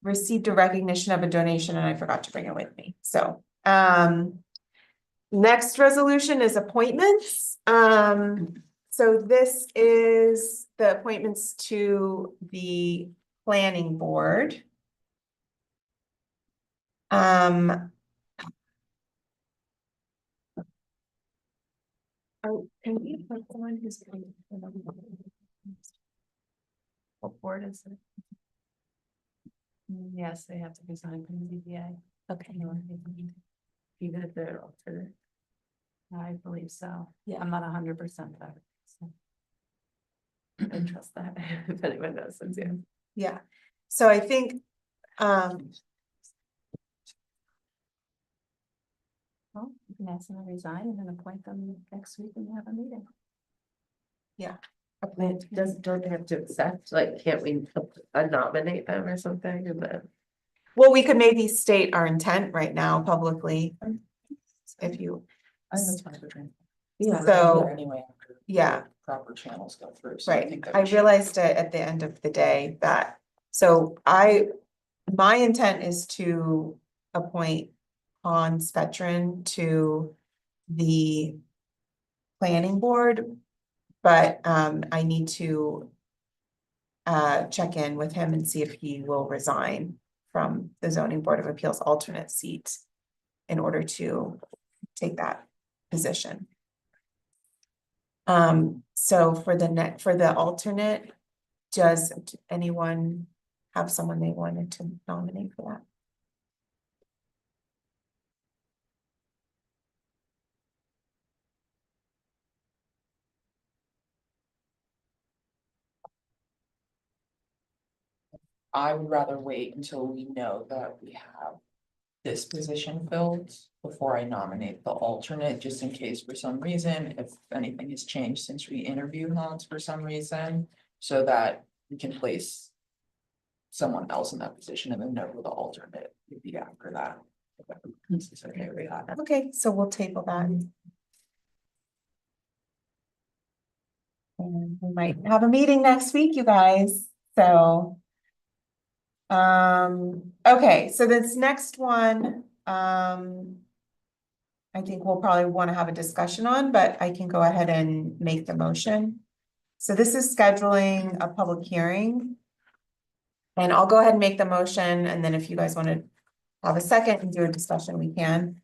received a recognition of a donation and I forgot to bring it with me, so, next resolution is appointments. So this is the appointments to the planning board. Oh, can we put someone who's going to? What board is it? Yes, they have to be signed from the ZBA. Okay. Even if they're alternate. I believe so. Yeah, I'm not 100% there. So. I trust that if anyone knows, it's you. Yeah, so I think, Well, you can ask them to resign and then appoint them next week when we have a meeting. Don't they have to accept, like, can't we nominate them or something and then? well, we could maybe state our intent right now publicly. If you, I think that's fine for training. Yeah. So- Anyway, after yeah. the proper channels go through. So I Right, think that I we should- realized it at the end of the day that, so my intent is to appoint Hans Veteran to the planning board. But I need to check in with him and see if he will resign from the zoning board of appeals alternate seat in order to take that position. So for the alternate, does anyone have someone they wanted to nominate for that? I would rather wait until we know that we have this position filled before I nominate the alternate, just in case for some reason, if anything has changed since we interviewed Hans for some reason, so that we can place someone else in that position and then know who the alternate would be after that. Is this okay with that? Okay, so we'll table that. And we might have a meeting next week, you guys, so. Okay, so this next one, I think we'll probably want to have a discussion on, but I can go ahead and make the motion. So this is scheduling a public hearing. And I'll go ahead and make the motion, and then if you guys want to have a second and do a discussion, we can.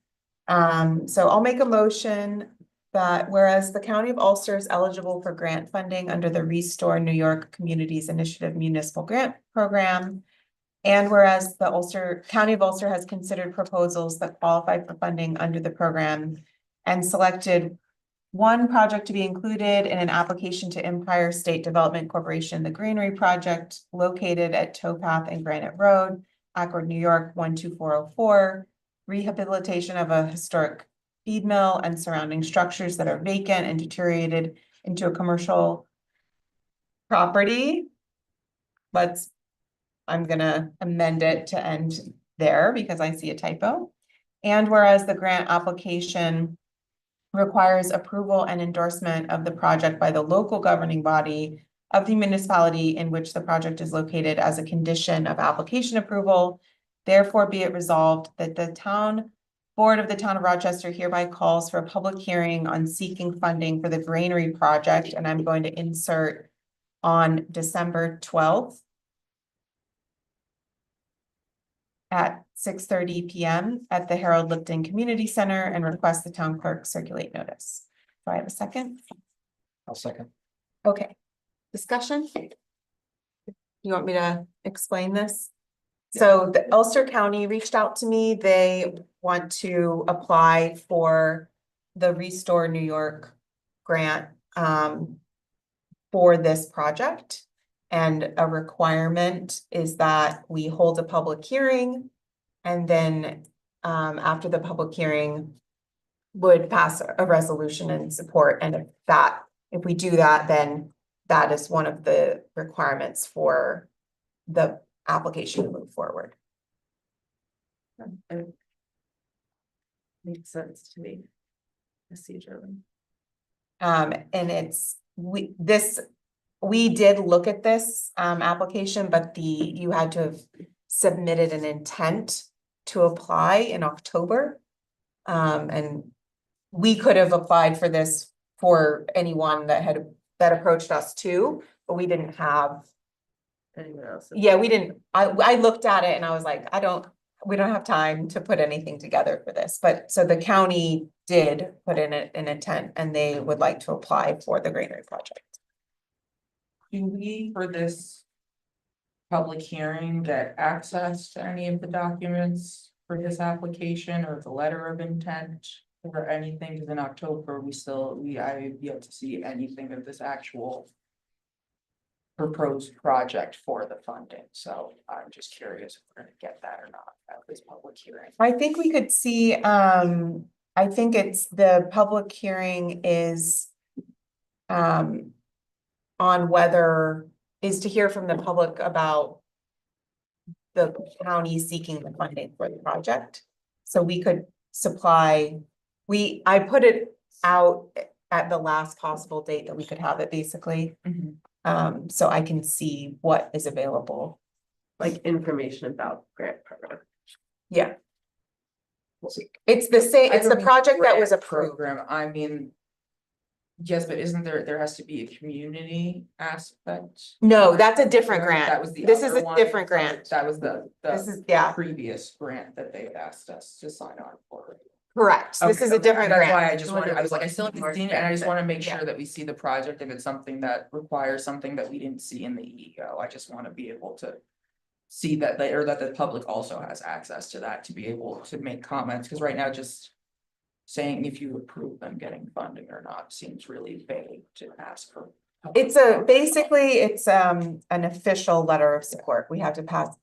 So I'll make a motion that whereas the County of Ulster is eligible for grant funding under the Restore New York Communities Initiative Municipal Grant Program, and whereas the County of Ulster has considered proposals that qualify for funding under the program and selected one project to be included in an application to Empire State Development Corporation, the Greenery Project located at Towpath and Granite Road, Accord, New York, 12404, rehabilitation of a historic feed mill and surrounding structures that are vacant and deteriorated into a commercial property. I'm gonna amend it to end there because I see a typo. And whereas the grant application requires approval and endorsement of the project by the local governing body of the municipality in which the project is located as a condition of application approval, therefore be it resolved that the board of the town of Rochester hereby calls for a public hearing on seeking funding for the Granary project, and I'm going to insert on December 12th. At 6:30 p.m. at the Harold Lipton Community Center and request the town clerk circulate notice. Do I have a second? I'll second. Okay, discussion? You want me to explain this? So the Ulster County reached out to me. They want to apply for the Restore New York grant for this project. And a requirement is that we hold a public hearing. And then after the public hearing would pass a resolution in support. And if we do that, then that is one of the requirements for the application to move forward. Makes sense to me. Procedurally. And we did look at this application, but you had to have submitted an intent to apply in October. And we could have applied for this for anyone that approached us too, but we didn't have. Anyone else? Yeah, we didn't, I looked at it and I was like, we don't have time to put anything together for this, but so the county did put in an intent and they would like to apply for the Granary project. Do we, for this public hearing, get access to any of the documents for this application or the letter of intent or anything? Because in October, I have yet to see anything of this actual proposed project for the funding. So I'm just curious if we're gonna get that or not at this public hearing. I think we could see, I think it's the public hearing is on whether is to hear from the public about the county seeking the funding for the project. So we could supply, I put it out at the last possible date that we could have it basically. So I can see what is available. Like information about grant program. Yeah. It's the same, it's the project that was approved. Program, I mean. Yes, but isn't there has to be a community aspect? No, that's a different That grant. was the This other is a one. different Sorry, grant. That was the This is, yeah, previous grant that they asked us to sign on for. correct. This is a Okay, different That's grant. why I just The one wanted, that I was like, I we still want haven't to seen it, and I just wanna make Yeah. sure that we see the project, if it's something that requires something that we didn't see in the EEO, I just wanna be able to. See that they, or that the public also has access to that, to be able to make comments, cause right now just. Saying if you approve them getting funding or not seems really vague to ask for. public It's a, comment. basically, it's an official letter of support. We have to pass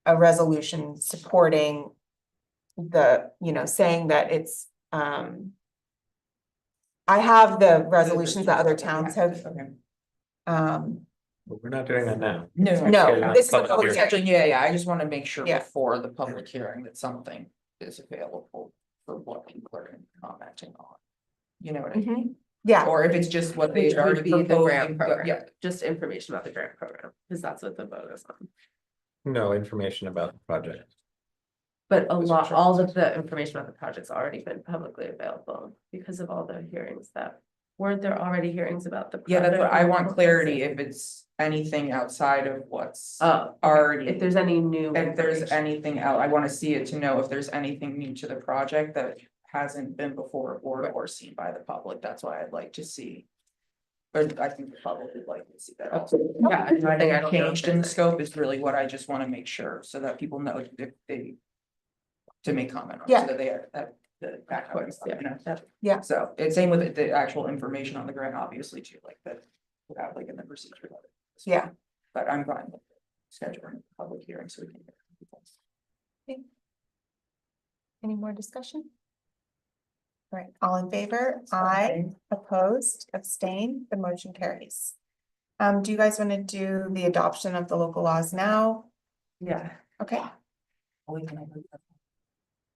a resolution supporting the, saying that it's, I have the resolutions that other towns have, Okay. But we're not doing that now. No. No, this is a Public public hearing. hearing. Yeah, I just wanna make sure Yeah. before the public hearing that something is available for what people are gonna be commenting on. You know what I mean? Mhm. Yeah, Or if it's just what they Which already would be the grant proposing, but program. yeah, Just information about the grant program, because that's what the vote is on. No information about the project. But This all was- of the information about the project's already been publicly available because of all the hearings that, weren't there already hearings about the? yeah, that's what project? I want clarity if it's anything outside of what's Oh, already. if there's any new. If there's information. anything else, I wanna see it to know if there's anything new to the project that hasn't been before or seen by the public, that's why I'd like to see. But I think the public would like to see that also. Yeah, I think I don't know if Changed in the there's scope is really what I just wanna make sure, so that people know if they. To make comment on, Yeah. so that they have the background, course, you know? Yeah. So it's same with the actual information on the grant, obviously, too, like that, without like in the procedure. of it. yeah. But I'm fine with scheduling a public hearing so we can. Get people's. Any more discussion? All right, all in favor? Aye. Opposed, abstain, the motion carries. Do you guys want to do the adoption of the local laws now? Yeah. Okay,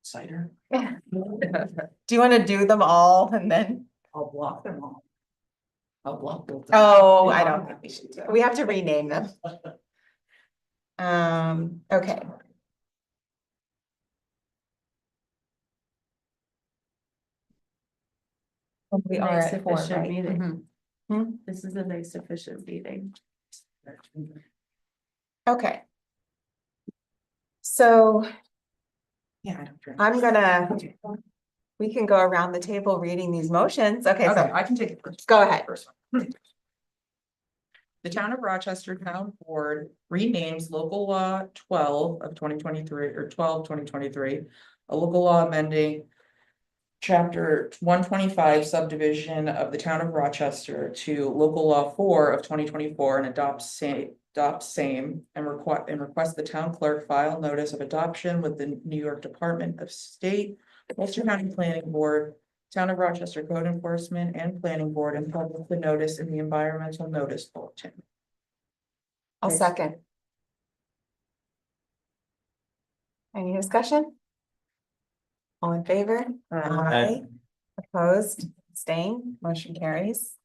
Cider, do you want to do them all and then, I'll block them all. I'll block them. oh, I don't, we have to rename them. Okay. We are Nice at 4, efficient right? meeting. Hmm? This is a nice efficient meeting. Okay. So Yeah. I don't drink. I'm gonna, we can go around the table reading these motions. Okay, Okay, so I can take it first. go ahead. First one. The Town of Rochester Town Board renames local law 12 of 2023 or 12/2023, a local law amending. Chapter 125 subdivision of the Town of Rochester to local law 4 of 2024 and adopts same and request the town clerk file notice of adoption with the New York Department of State, Ulster County Planning Board, Town of Rochester Code Enforcement and Planning Board, and publish the notice in the environmental notice bulletin. I'll second. Any discussion? All in favor? Aye. Opposed, abstained, motion carries.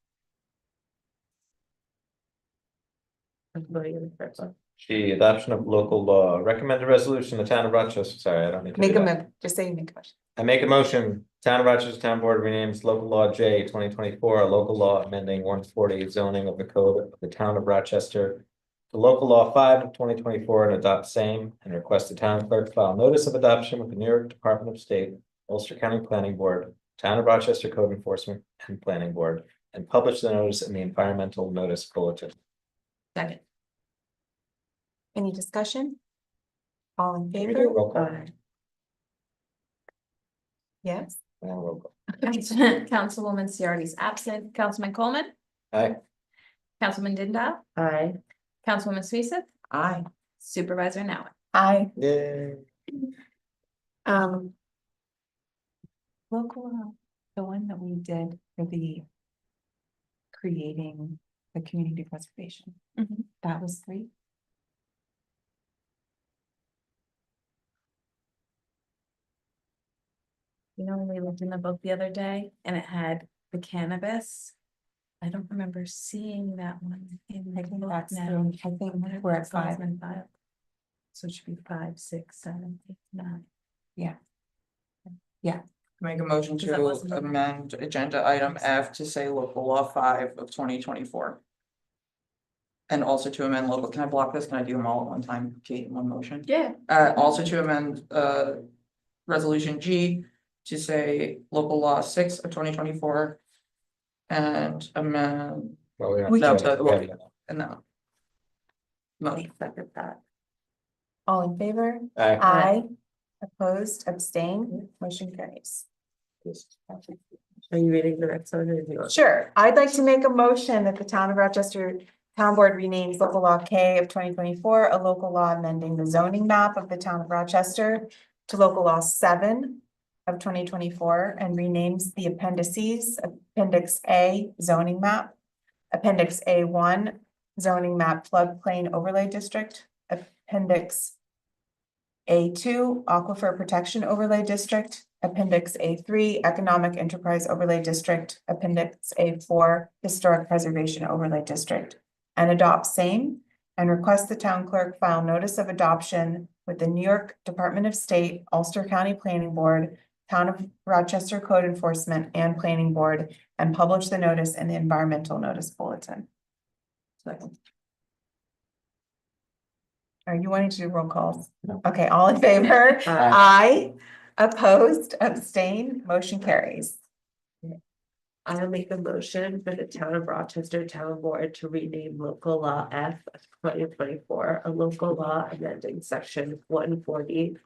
The adoption of local law, recommended resolution, the town of Rochester, sorry, I don't need to. Make do a that. move, just say you make a motion. I make a motion, Town of Rochester Town Board renames local law J 2024, a local law amending 140 zoning of the code of the town of Rochester. To local law 5 of 2024 and adopt same and request the town clerk file notice of adoption with the New York Department of State, Ulster County Planning Board, Town of Rochester Code Enforcement and Planning Board, and publish the notice in the environmental notice bulletin. Second. Any discussion? All in Can we do a favor? roll call? Yes. Roll call. Councilwoman Ciardi's absent. Councilman Coleman, Aye. Councilman Dindal, Aye. Councilwoman Suisun, Aye. Supervisor Now. Aye. Yay. Local, the one that we did for the creating the community preservation, that was 3. You know, when we looked in the book the other day and it had the cannabis. I don't remember seeing that one in I the think book that's now. I think we're at 5. 2005. So it should be 5, 6, 7, 8, 9. Yeah, Make a motion Because that to wasn't- amend agenda item F to say local law 5 of 2024. And also to amend local, can I block this? Can I do them all at one time, Kate, in one motion? Yeah. Also to amend, resolution G to say local law 6 of 2024. And amend, Well, We no, can- yeah. and no. Motion. Second that. All in favor? Aye. Aye. Opposed, abstain, motion carries. Are you reading the next one or do you want? Sure, I'd like to make a motion that the town of Rochester Town Board renames local law K of 2024, a local law amending the zoning map of the town of Rochester to local law 7 of 2024 and renames the appendices, appendix A zoning map, appendix A1 zoning map floodplain overlay district, appendix A2 aquifer protection overlay district, appendix A3 economic enterprise overlay district, appendix A4 historic preservation overlay district, and adopt same, and request the town clerk file notice of adoption with the New York Department of State, Ulster County Planning Board, Town of Rochester Code Enforcement and Planning Board, and publish the notice in the environmental notice bulletin. Second. Are you wanting to do roll calls? No. Okay, all in favor? Aye. Aye. Opposed, abstain, motion carries. I'll make a motion for the town of Rochester Town Board to rename local law F of 2024, a local law amending section 140.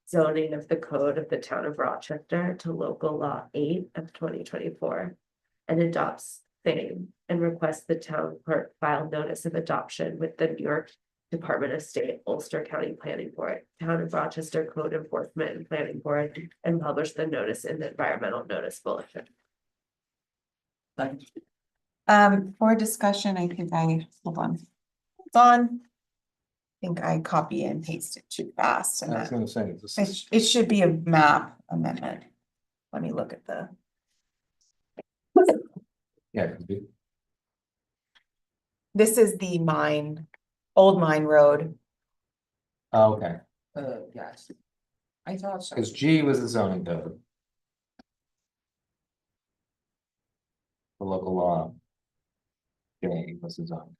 Zoning of the code of the town of Rochester to local law 8 of 2024. And adopts same and requests the town clerk file notice of adoption with the New York Department of State, Ulster County Planning Board, Town of Rochester Code Enforcement and Planning Board, and publish the notice in the environmental notice bulletin. For discussion, I think hold on. It's on. I think I copy and paste it too fast and I was that, gonna say, this it, is, it should be a map amendment. Let me look at the, yeah, 'cause we- this is the mine, Old Mine Road. oh, okay, Yes. I thought so. because G was the zoning code. The local law. J was the zoning.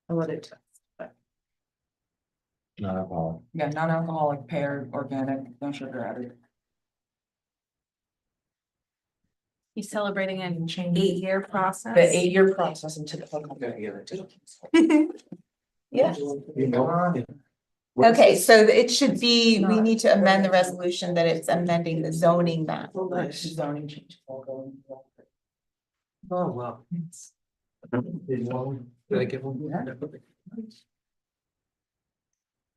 I wanted to. Not alcohol. Yeah, non-alcoholic, paired, organic, no sugar added. He's celebrating an 8-year process. The 8-year process into the. Yeah. You know. Okay, so it should be, we need to amend the resolution that it's amending the zoning map. Zoning change. Oh, well. Did I give one?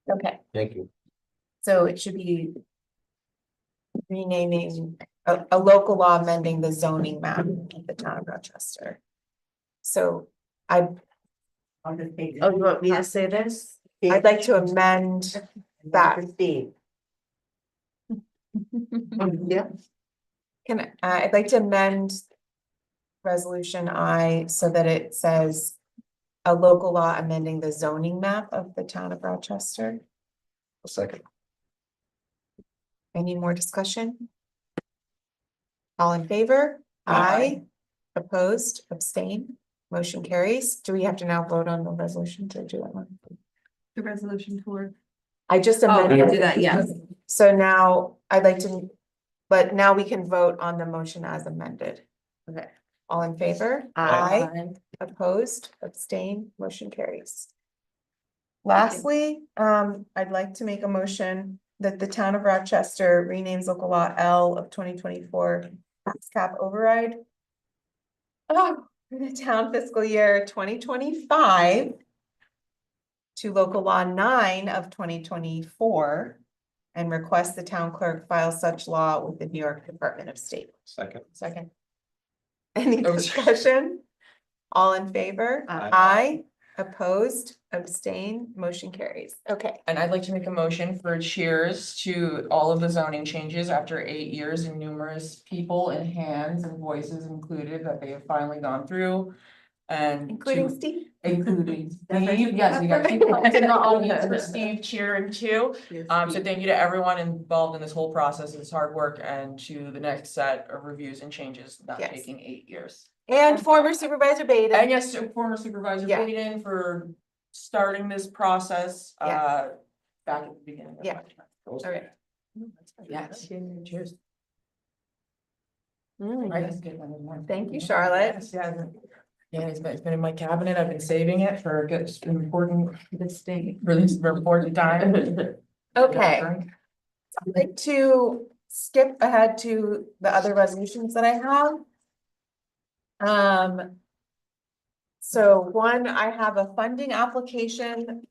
Okay, Thank you. so it should be renaming a local law amending the zoning map of the town of Rochester. So Oh, you want me to say this? I'd like to amend that. Yeah. I'd like to amend resolution I so that it says a local law amending the zoning map of the town of Rochester. A second. Any more discussion? All in favor? Aye. Opposed, abstain, motion carries. Do we have to now vote on the resolution to do that one? The resolution for. I just Oh, amended. do that, yes. So now I'd like to, but now we can vote on the motion as amended. Okay. All in favor? Opposed, abstain, motion carries. Lastly, I'd like to make a motion that the town of Rochester renames local law L of 2024 tax cap override. Oh, for the town fiscal year 2025 to local law 9 of 2024 and request the town clerk file such law with the New York Department of State. Second. Second. Any Oh, discussion? All in favor? Aye. Aye. Opposed, abstain, motion carries. Okay. And I'd like to make a motion for cheers to all of the zoning changes after 8 years and numerous people and hands and voices included that they have finally gone through. and. Including to- Steve? Including Steve, yes, you got two points in the audience for Steve, Cheering too. So thank you to everyone involved in this whole process, it's hard work, and to the next set of reviews and changes, not Yes. taking 8 years. And former Supervisor And Baden. yes, to former Supervisor Yeah. Baden for starting this process, Yes. back at the beginning. of Yeah. my time. All right. Yes. Cheers. Mm. Right, that's good. That was one. Thank you, Charlotte. Yes, yeah, it's been in my cabinet, I've been saving it for, it's been important, This thing. for this important time. Okay, I'd like to skip ahead to the other resolutions that I have. So one, I have a funding application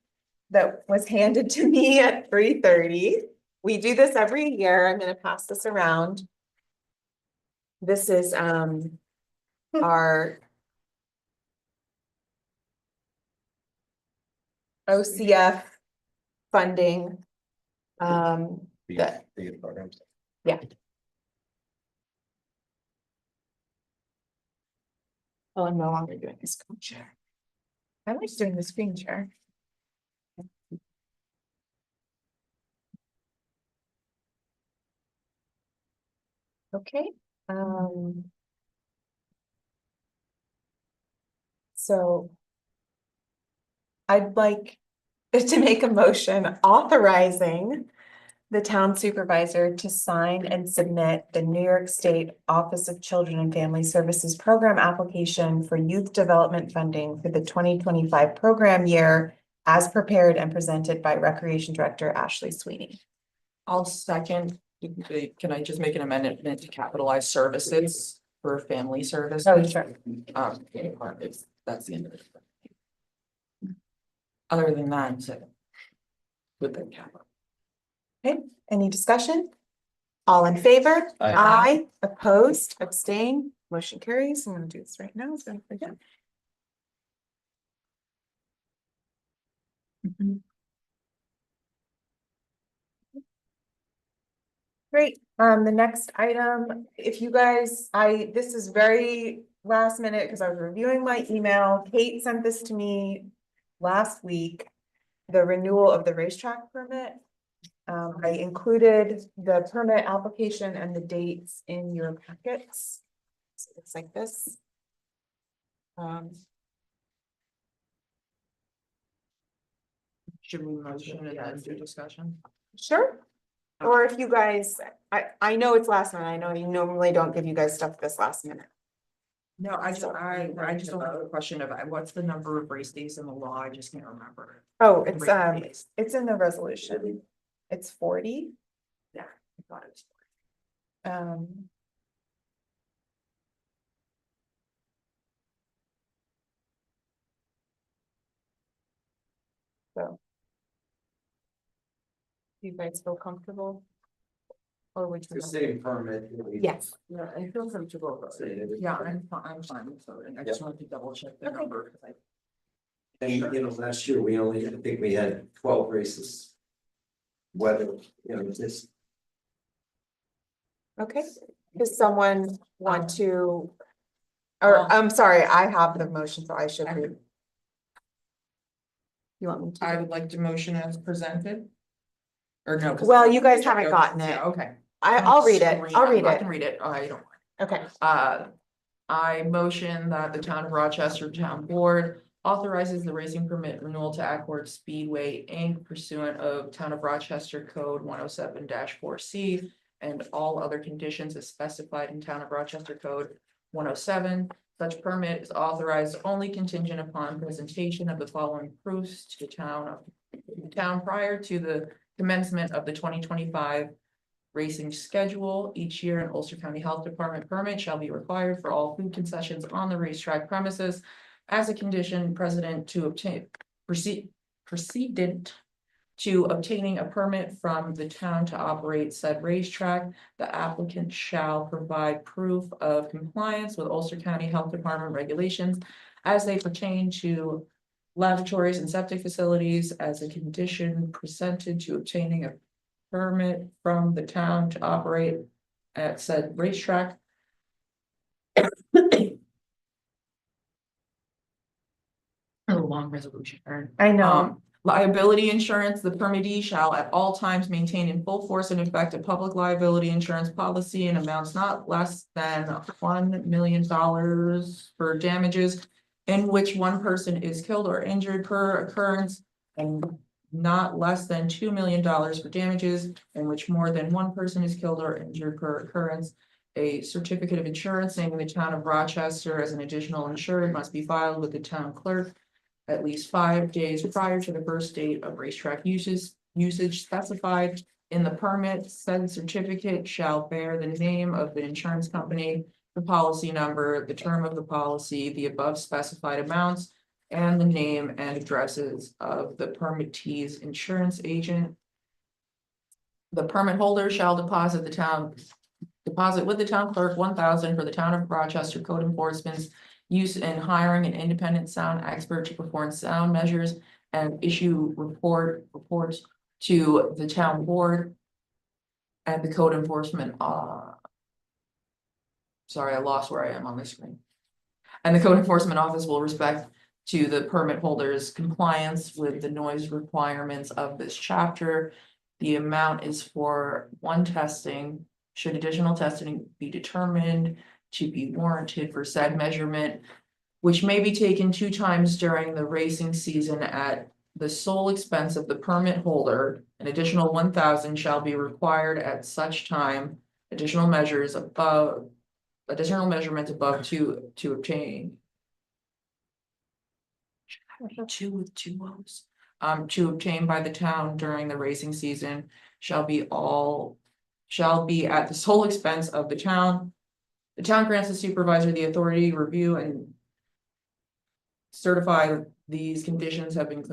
that was handed to me at 3:30. We do this every year. I'm gonna pass this around. This is, our OCF funding. That, The programs. oh, I'm no longer doing the screen share. I like doing the screen share. Okay, so I'd like to make a motion authorizing the town supervisor to sign and submit the New York State Office of Children and Family Services Program application for youth development funding for the 2025 program year as prepared and presented by Recreation Director Ashley Sweeney. I'll second, can I just make an amendment to capitalize services for family services? Oh, sure. That's the end of it. Other than that, so. With the capital. Okay, any discussion? All in favor? Aye. Aye, opposed, abstain, motion carries. I'm gonna do this right now, so I don't forget. Great, the next item, if you guys, this is very last minute, because I was reviewing my email, Kate sent this to me last week. The renewal of the racetrack permit. I included the permit application and the dates in your packets. So it's like this. Should we motion and then do discussion? Sure. Or if you guys, I know it's last minute, I know you normally don't give you guys stuff this last minute. No, I just don't have a question about what's the number of race days in the law, I just can't remember. Oh, Race days. it's in the resolution. It's 40. Yeah, I thought it was. Um. So. You guys feel comfortable? Or would you? The same permit. Yes. Yeah, I feel comfortable about it. Yeah, I'm fine with voting, I just wanted to double check the Okay. number, because I. And you know, last year we only, I think we had 12 races. Whether, you know, just. Okay, does someone want to? Or, I'm sorry, I have the motion, so I should read. You want me to? I would like to motion as presented. Or no. 'cause- Well, you guys haven't gotten it. Yeah, okay. I'll read it, I'll read I can it. read it, I don't. Okay, I motion that the town of Rochester Town Board authorizes the racing permit renewal to Accord Speedway Inc. pursuant of Town of Rochester Code 107-4C and all other conditions as specified in Town of Rochester Code 107. Such permit is authorized only contingent upon presentation of the following proofs to the town prior to the commencement of the 2025 racing schedule. Each year, an Ulster County Health Department permit shall be required for all food concessions on the racetrack premises. As a condition precedent to precedent to obtaining a permit from the town to operate said racetrack, the applicant shall provide proof of compliance with Ulster County Health Department regulations as they pertain to lavatories and septic facilities as a condition presented to obtaining a permit from the town to operate at said racetrack. long resolution, Erin. I know. Liability insurance, the permittee shall at all times maintain in full force and effect a public liability insurance policy in amounts not less than $1 million for damages in which one person is killed or injured per occurrence, and not less than $2 million for damages in which more than one person is killed or injured per occurrence. A certificate of insurance naming the town of Rochester as an additional insured must be filed with the town clerk at least 5 days prior to the first date of racetrack usage specified in the permit. Said certificate shall bear the name of the insurance company, the policy number, the term of the policy, the above specified amounts, and the name and addresses of the permittee's insurance agent. The permit holder shall deposit with the town clerk 1,000 for the town of Rochester code enforcement's use in hiring an independent sound expert to perform sound measures and issue reports to the town board and the code enforcement. Sorry, I lost where I am on the screen. And the code enforcement office will respect to the permit holder's compliance with the noise requirements of this chapter. The amount is for one testing. Should additional testing be determined to be warranted for said measurement, which may be taken 2 times during the racing season at the sole expense of the permit holder, an additional 1,000 shall be required at such time. Additional measurements above to obtain. Two with 2 O's. To obtain by the town during the racing season shall be at the sole expense of the town. The town grants the supervisor the authority to review and certify that these conditions have been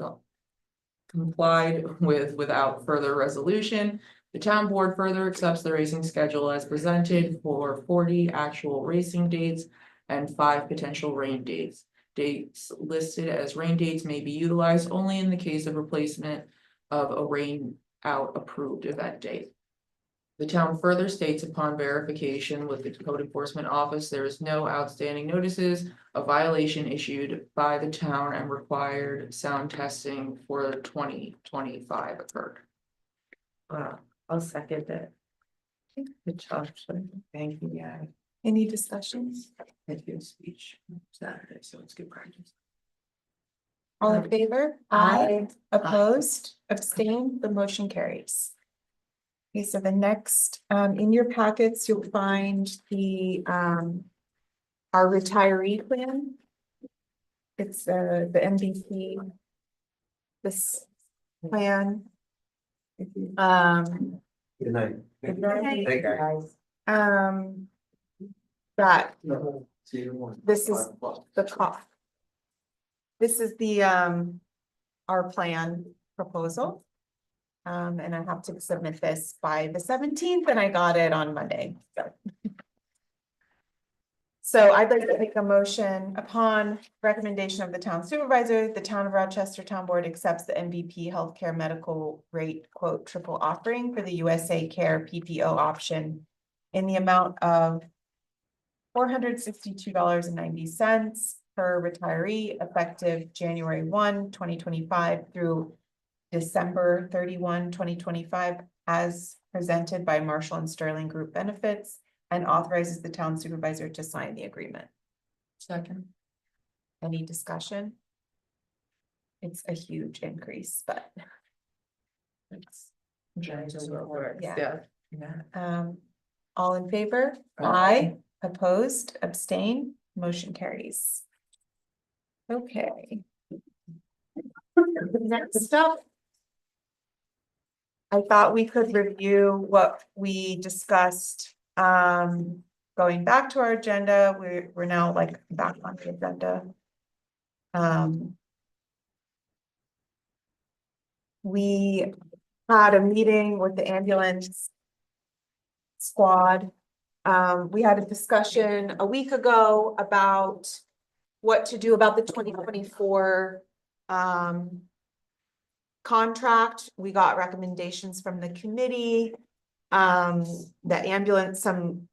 complied with without further resolution. The town board further accepts the racing schedule as presented for 40 actual racing dates and 5 potential rain dates. Dates listed as rain dates may be utilized only in the case of replacement of a rain out approved event date. The town further states upon verification with the code enforcement office, there is no outstanding notices of violation issued by the town and required sound testing for 2025 occurred. Wow, I'll second it. Good job, Shelley. Thank you, yeah. Any discussions? I did a speech Saturday, so it's good practice. All in favor? Aye. Opposed, abstained, the motion carries. Okay, so the next, in your packets, you'll find the, our retiree plan. It's, the MVP. This plan. Good night. Good night. Thank you. That, See you tomorrow. this is the cost. This is the, our plan proposal. And I have to submit this by the 17th and I got it on Monday, so. So I'd like to make a motion upon recommendation of the town supervisor, the town of Rochester Town Board accepts the MVP healthcare medical rate quote triple offering for the USA Care PPO option in the amount of $462.90 per retiree effective January 1, 2025 through December 31, 2025, as presented by Marshall and Sterling Group Benefits and authorizes the town supervisor to sign the agreement. Second. Any discussion? It's a huge increase, but It's. Yeah. Yeah. all in favor? Aye. Opposed, abstain, motion carries. Okay. Next up. I thought we could review what we discussed, going back to our agenda, we're now like back on the agenda. We had a meeting with the ambulance squad. We had a discussion a week ago about what to do about the 2024 contract. We got recommendations from the committee. Some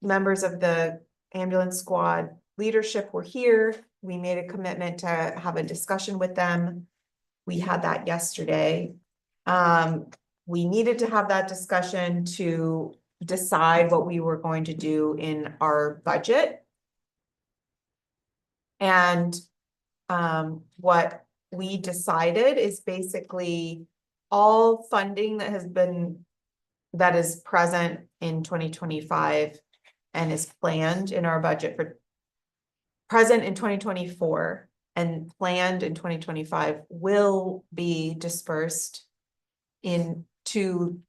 members of the ambulance squad leadership were here. we made a commitment to have a discussion with them. We had that yesterday. We needed to have that discussion to decide what we were going to do in our budget. And what we decided is basically all funding that is present in 2025 and is planned in our budget for present in 2024 and planned in 2025 will be dispersed into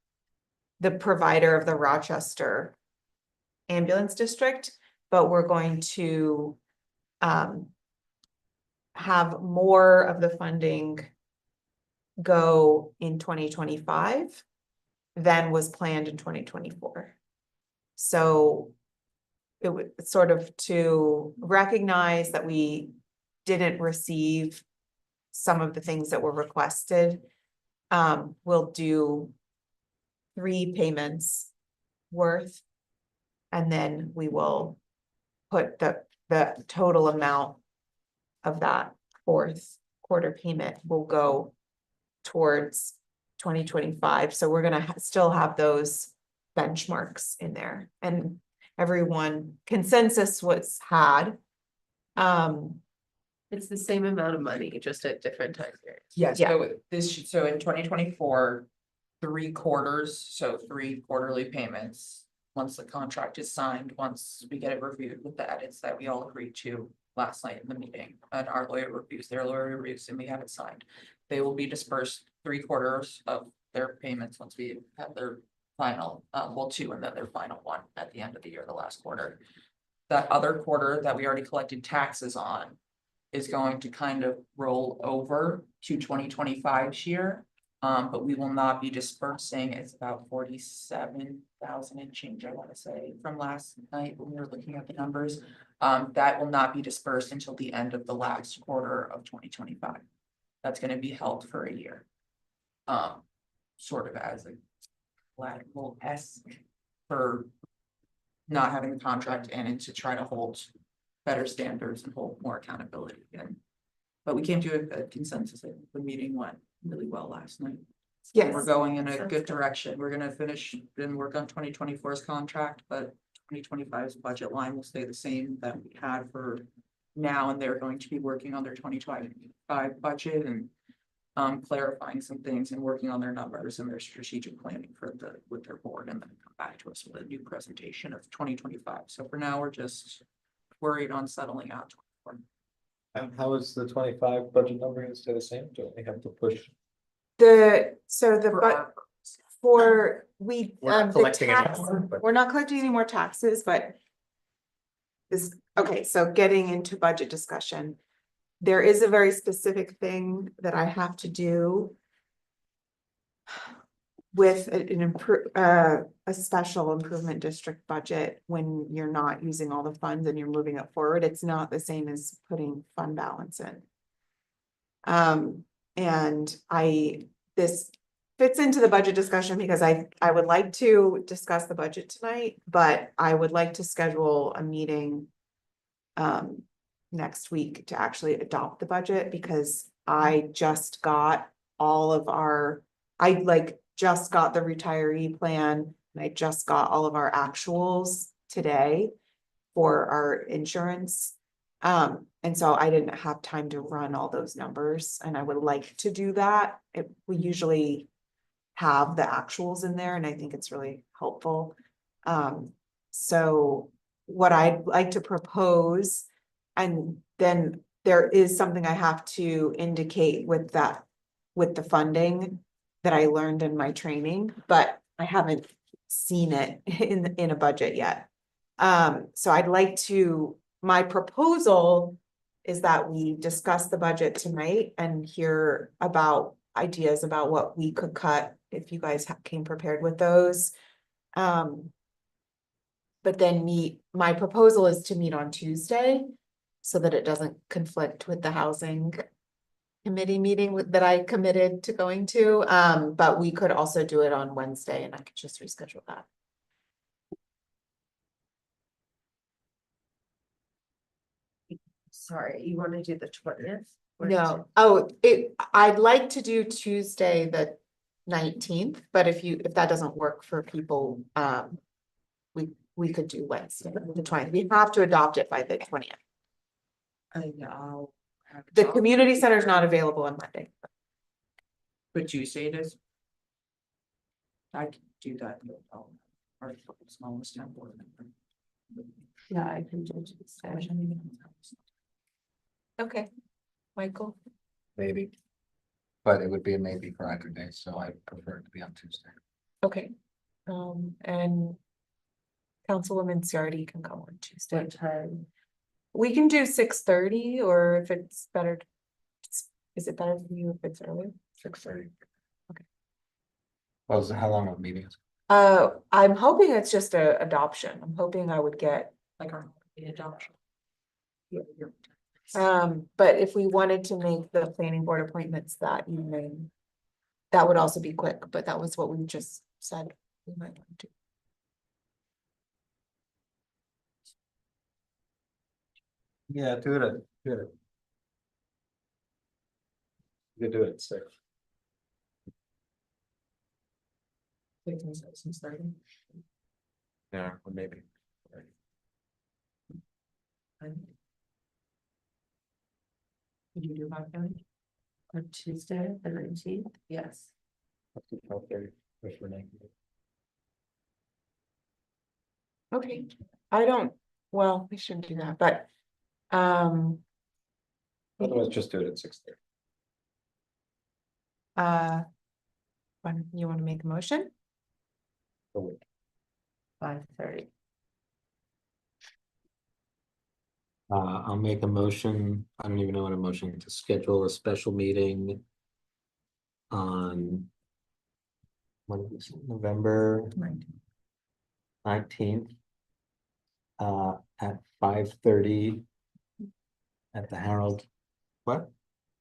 the provider of the Rochester Ambulance District, but we're going to have more of the funding go in 2025 than was planned in 2024. So it would sort of to recognize that we didn't receive some of the things that were requested. We'll do 3 payments worth. And then we will put the total amount of that 4th quarter payment will go towards 2025. So we're gonna still have those benchmarks in there, and everyone consensus was had. It's the same amount of money, just at different time periods. Yeah, Yeah. so in 2024, 3 quarters, so 3 quarterly payments. Once the contract is signed, once we get it reviewed with the edits that we all agreed to last night in the meeting, and our lawyer reviews, their lawyer reviews, and we have it signed. They will be dispersed 3 quarters of their payments once we have their final, 2, and then their final 1 at the end of the year, the last quarter. That other quarter that we already collected taxes on is going to kind of roll over to 2025's year. But we will not be dispersing, it's about 47,000 and change, I want to say, from last night when we were looking at the numbers. That will not be dispersed until the end of the last quarter of 2025. That's going to be held for a year. Sort of as a collateral-esque for not having the contract and to try to hold better standards and hold more accountability again. But we came to a consensus. I think the meeting went really well last night. So Yes. we're going in a Sounds good good. direction. We're gonna finish and work on 2024's contract, but 2025's budget line will stay the same that we had for now, and they're going to be working on their 2025 budget and clarifying some things and working on their numbers and their strategic planning with their board, and then come back to us with a new presentation of 2025. So for now, we're just worried on settling out. And how is the 25 budget number gonna stay the same? Do we have to push? We're not collecting anymore, but- we're not collecting any more taxes, but okay, so getting into budget discussion. There is a very specific thing that I have to do with a special improvement district budget when you're not using all the funds and you're moving it forward. It's not the same as putting fund balance in. And this fits into the budget discussion because I would like to discuss the budget tonight, but I would like to schedule a meeting next week to actually adopt the budget, because I just got just got the retiree plan, and I just got all of our actuals today for our insurance. And so I didn't have time to run all those numbers, and I would like to do that. We usually have the actuals in there, and I think it's really helpful. So what I'd like to propose, and then there is something I have to indicate with the funding that I learned in my training, but I haven't seen it in a budget yet. So I'd like to, my proposal is that we discuss the budget tonight and hear about ideas about what we could cut if you guys came prepared with those. But then my proposal is to meet on Tuesday so that it doesn't conflict with the housing committee meeting that I committed to going to. But we could also do it on Wednesday, and I could just reschedule that. sorry, you wanna do the 20th? No, I'd like to do Tuesday, the 19th, but if that doesn't work for people, we could do Wednesday, the 20th. We have to adopt it by the 20th. I'll have. The community center is not available on Monday. But Tuesday it is. I can do that. Or smallest town board member. Yeah, I can do Tuesday. Okay. Michael? Maybe. But it would be a maybe for either day, so I prefer it to be on Tuesday. Okay. And Councilwoman Ciardi can come on Tuesday. What time? We can do 6:30, or if it's better. Is it better for you if it's earlier? 6:30. Okay. Well, how long of meetings? I'm hoping it's just a adoption. I'm hoping I would get, Like the adoption. but if we wanted to make the planning board appointments that evening. That would also be quick, but that was what we just said we might want to. Yeah, do it. You could do it at 6. Yeah, or maybe. Could you do 5:30? On Tuesday, the 19th? Yes. Okay, well, we shouldn't do that, but, Otherwise, just do it at 6:30. you wanna make a motion? 5:30. I'll make a motion, I don't even know what a motion, to schedule a special meeting. On. When is it, November 19th. At 5:30. At the Harold. What?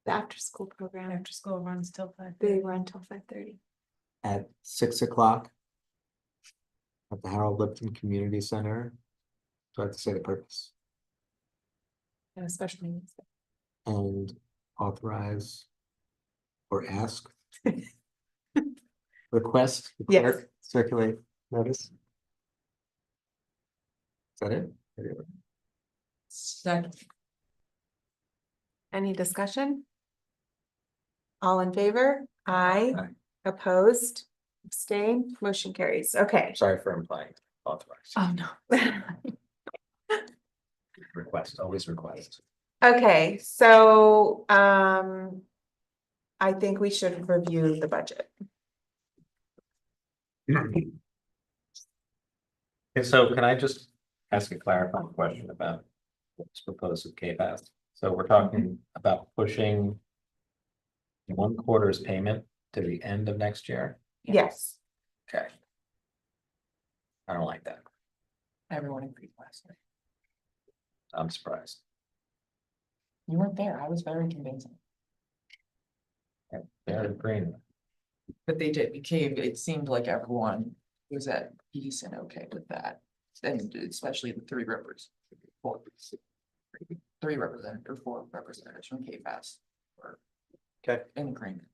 The after-school program, After school runs till 5. they run till 5:30. At 6 o'clock. At the Harold Lipton Community Center. Do I have to say the purpose? Especially. And authorize. Or ask. Request. the Yes. clerk Circulate notice. Is that it? Second. Any discussion? All in favor? Aye. Aye. Opposed? Abstain? Motion carries. Okay. Sorry for implying authorize. Oh, no. Request, always request. Okay, so, I think we should review the budget. And so can I just ask a clarifying question about what's proposed with KPAS? So we're talking about pushing 1/4's payment to the end of next year? Yes. Okay. I don't like that. Everyone agreed last night. I'm surprised. You weren't there. I was very convincing. They're agreeing. But it seemed like everyone was at peace and okay with that. And especially the 3 rivers. 3 representatives or 4 representatives from KPAS. Were Okay. in agreement.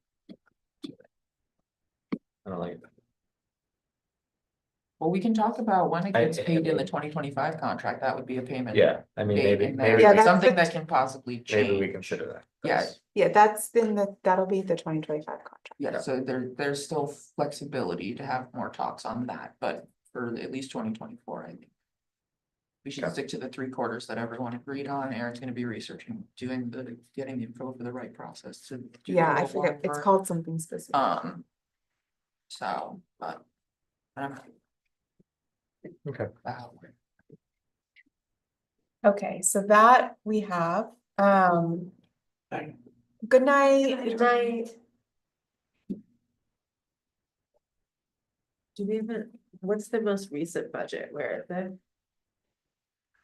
I don't like it. Well, we can talk about when it gets I- paid in the 2025 contract. That would be a payment. Yeah, I mean, date maybe, in there. maybe, Yeah, that's Something the- that can possibly maybe we change. consider that. Yeah. Yeah, that'll be the 2025 contract. Yeah, so there's still flexibility to have more talks on that, but for at least 2024, I think. We should Okay. stick to the 3/4 that everyone agreed on. Aaron's gonna be researching, getting the info for the right process to. do Yeah, the I forget, it's warrant. called something specific. So, but. I don't know. Okay. Okay, so that we have, good night. Good night. Do we have what's the most recent budget? Where is it?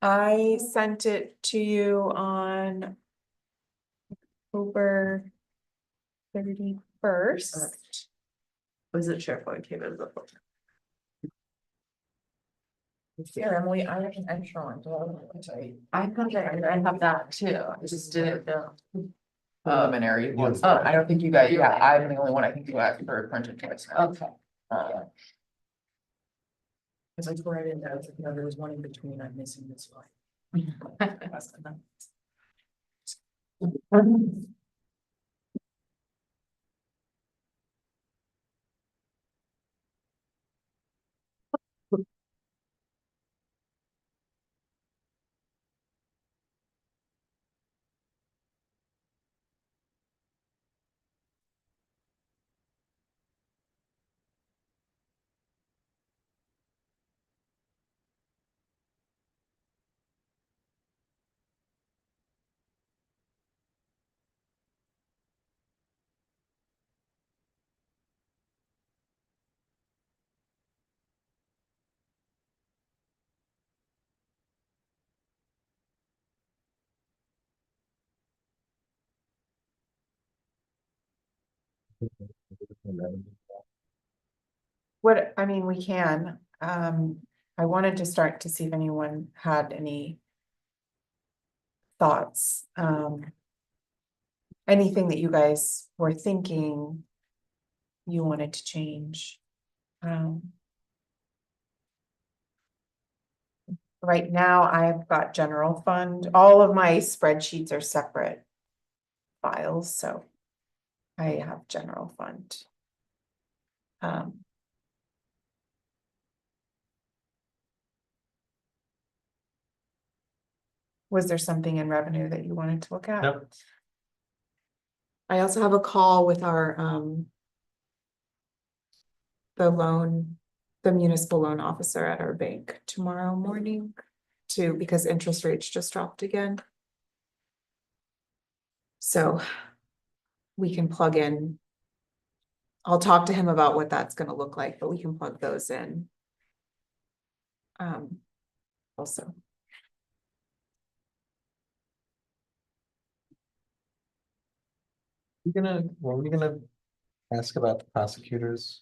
I sent it to you on October 31st. Was it SharePoint came in before? Here, Emily, I'm Sean. I have that too, I just didn't know. Preliminary ones. I don't think you guys, yeah, I'm the only one I think you asked for a printed twice. Okay. Cause I tore it in there, there was one in between, I'm missing this one. What, I mean, we can, I wanted to start to see if anyone had any thoughts, anything that you guys were thinking you wanted to change. Right now, I've got general fund, all of my spreadsheets are separate files, so I have general fund. Was there something in revenue that you wanted to look at? Nope. I also have a call with our, the municipal loan officer at our bank tomorrow morning too, because interest rates just dropped again. So we can plug in. I'll talk to him about what that's gonna look like, but we can plug those in. Also. Were we gonna ask about the prosecutors?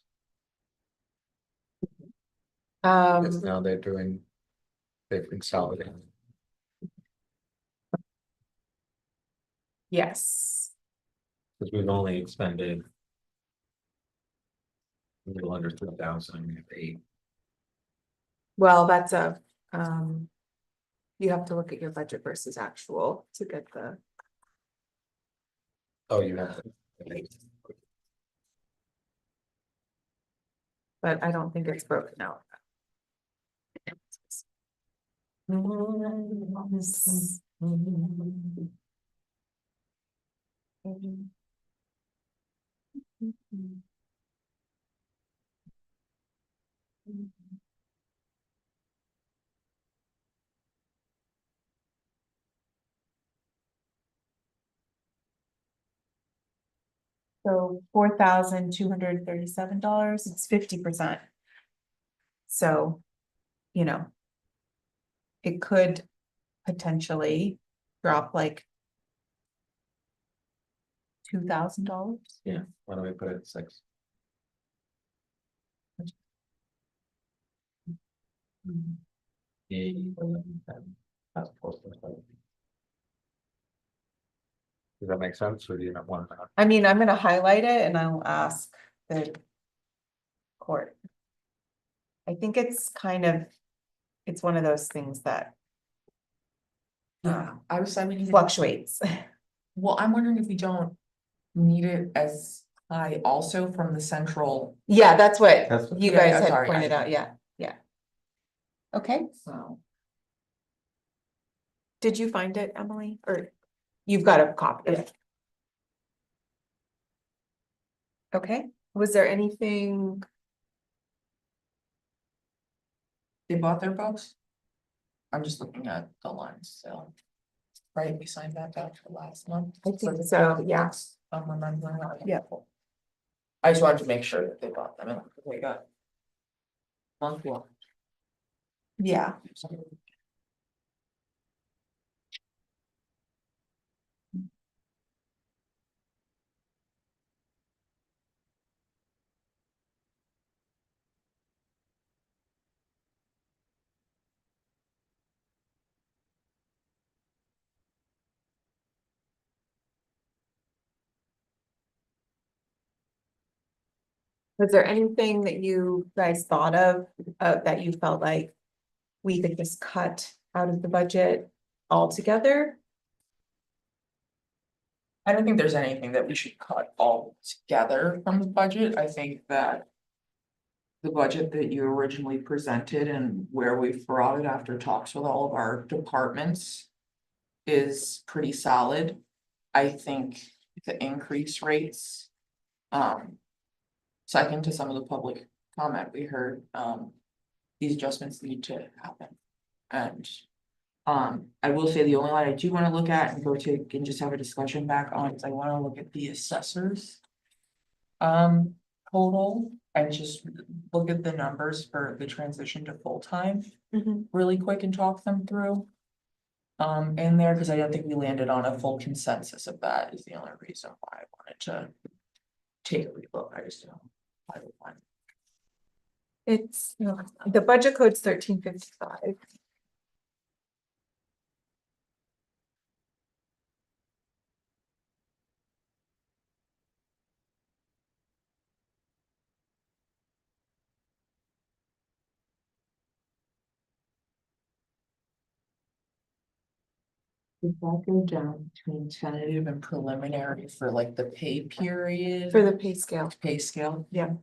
Because now they've consolidated. Yes, Because we've only expended a little under 3,000, we have 8. well, that's you have to look at your budget versus actual to get the, Oh, you have. but I don't think it's broken out. So $4,237, it's 50%. So, you know. It could potentially drop like. $2,000. Yeah, why don't we put it at 6? Yeah. That's close to it. Does that make sense, or do you not want that? I mean, I'm gonna highlight it and I'll ask the court. I think it's kind of, it's one of those things that Yeah, I mean, fluctuates. well, I'm wondering if we don't need it as high also from the central. Yeah, that's what That's what- you Yeah, guys yeah, had sorry, pointed out, yeah, yeah. Okay, So. did you find it, Emily, or you've got a copy of it? Okay, was there anything? They bought their books? I'm just looking at the lines, so. Right, we signed that back for last month. I think so, yeah. I'm remembering that. Yeah. I just wanted to make sure that they bought them and we got. Month one. Yeah. Was there anything that you guys thought of, that you felt like we could just cut out of the budget altogether? I don't think there's anything that we should cut all together from the budget. I think that the budget that you originally presented and where we've brought it after talks with all of our departments is pretty solid. I think the increase rates, second to some of the public comment we heard, these adjustments need to happen. And I will say the only line I do wanna look at and go to and just have a discussion back on is I wanna look at the assessors. Total and just look at the numbers for the transition to full-time really quick and talk them through. In there, cause I don't think we landed on a full consensus of that is the only reason why I wanted to take a relook. I just don't. I don't want. It's, the budget code's 1355. Does that go down between tentative and preliminary for like the pay period? For the pay scale. Pay scale? Yeah.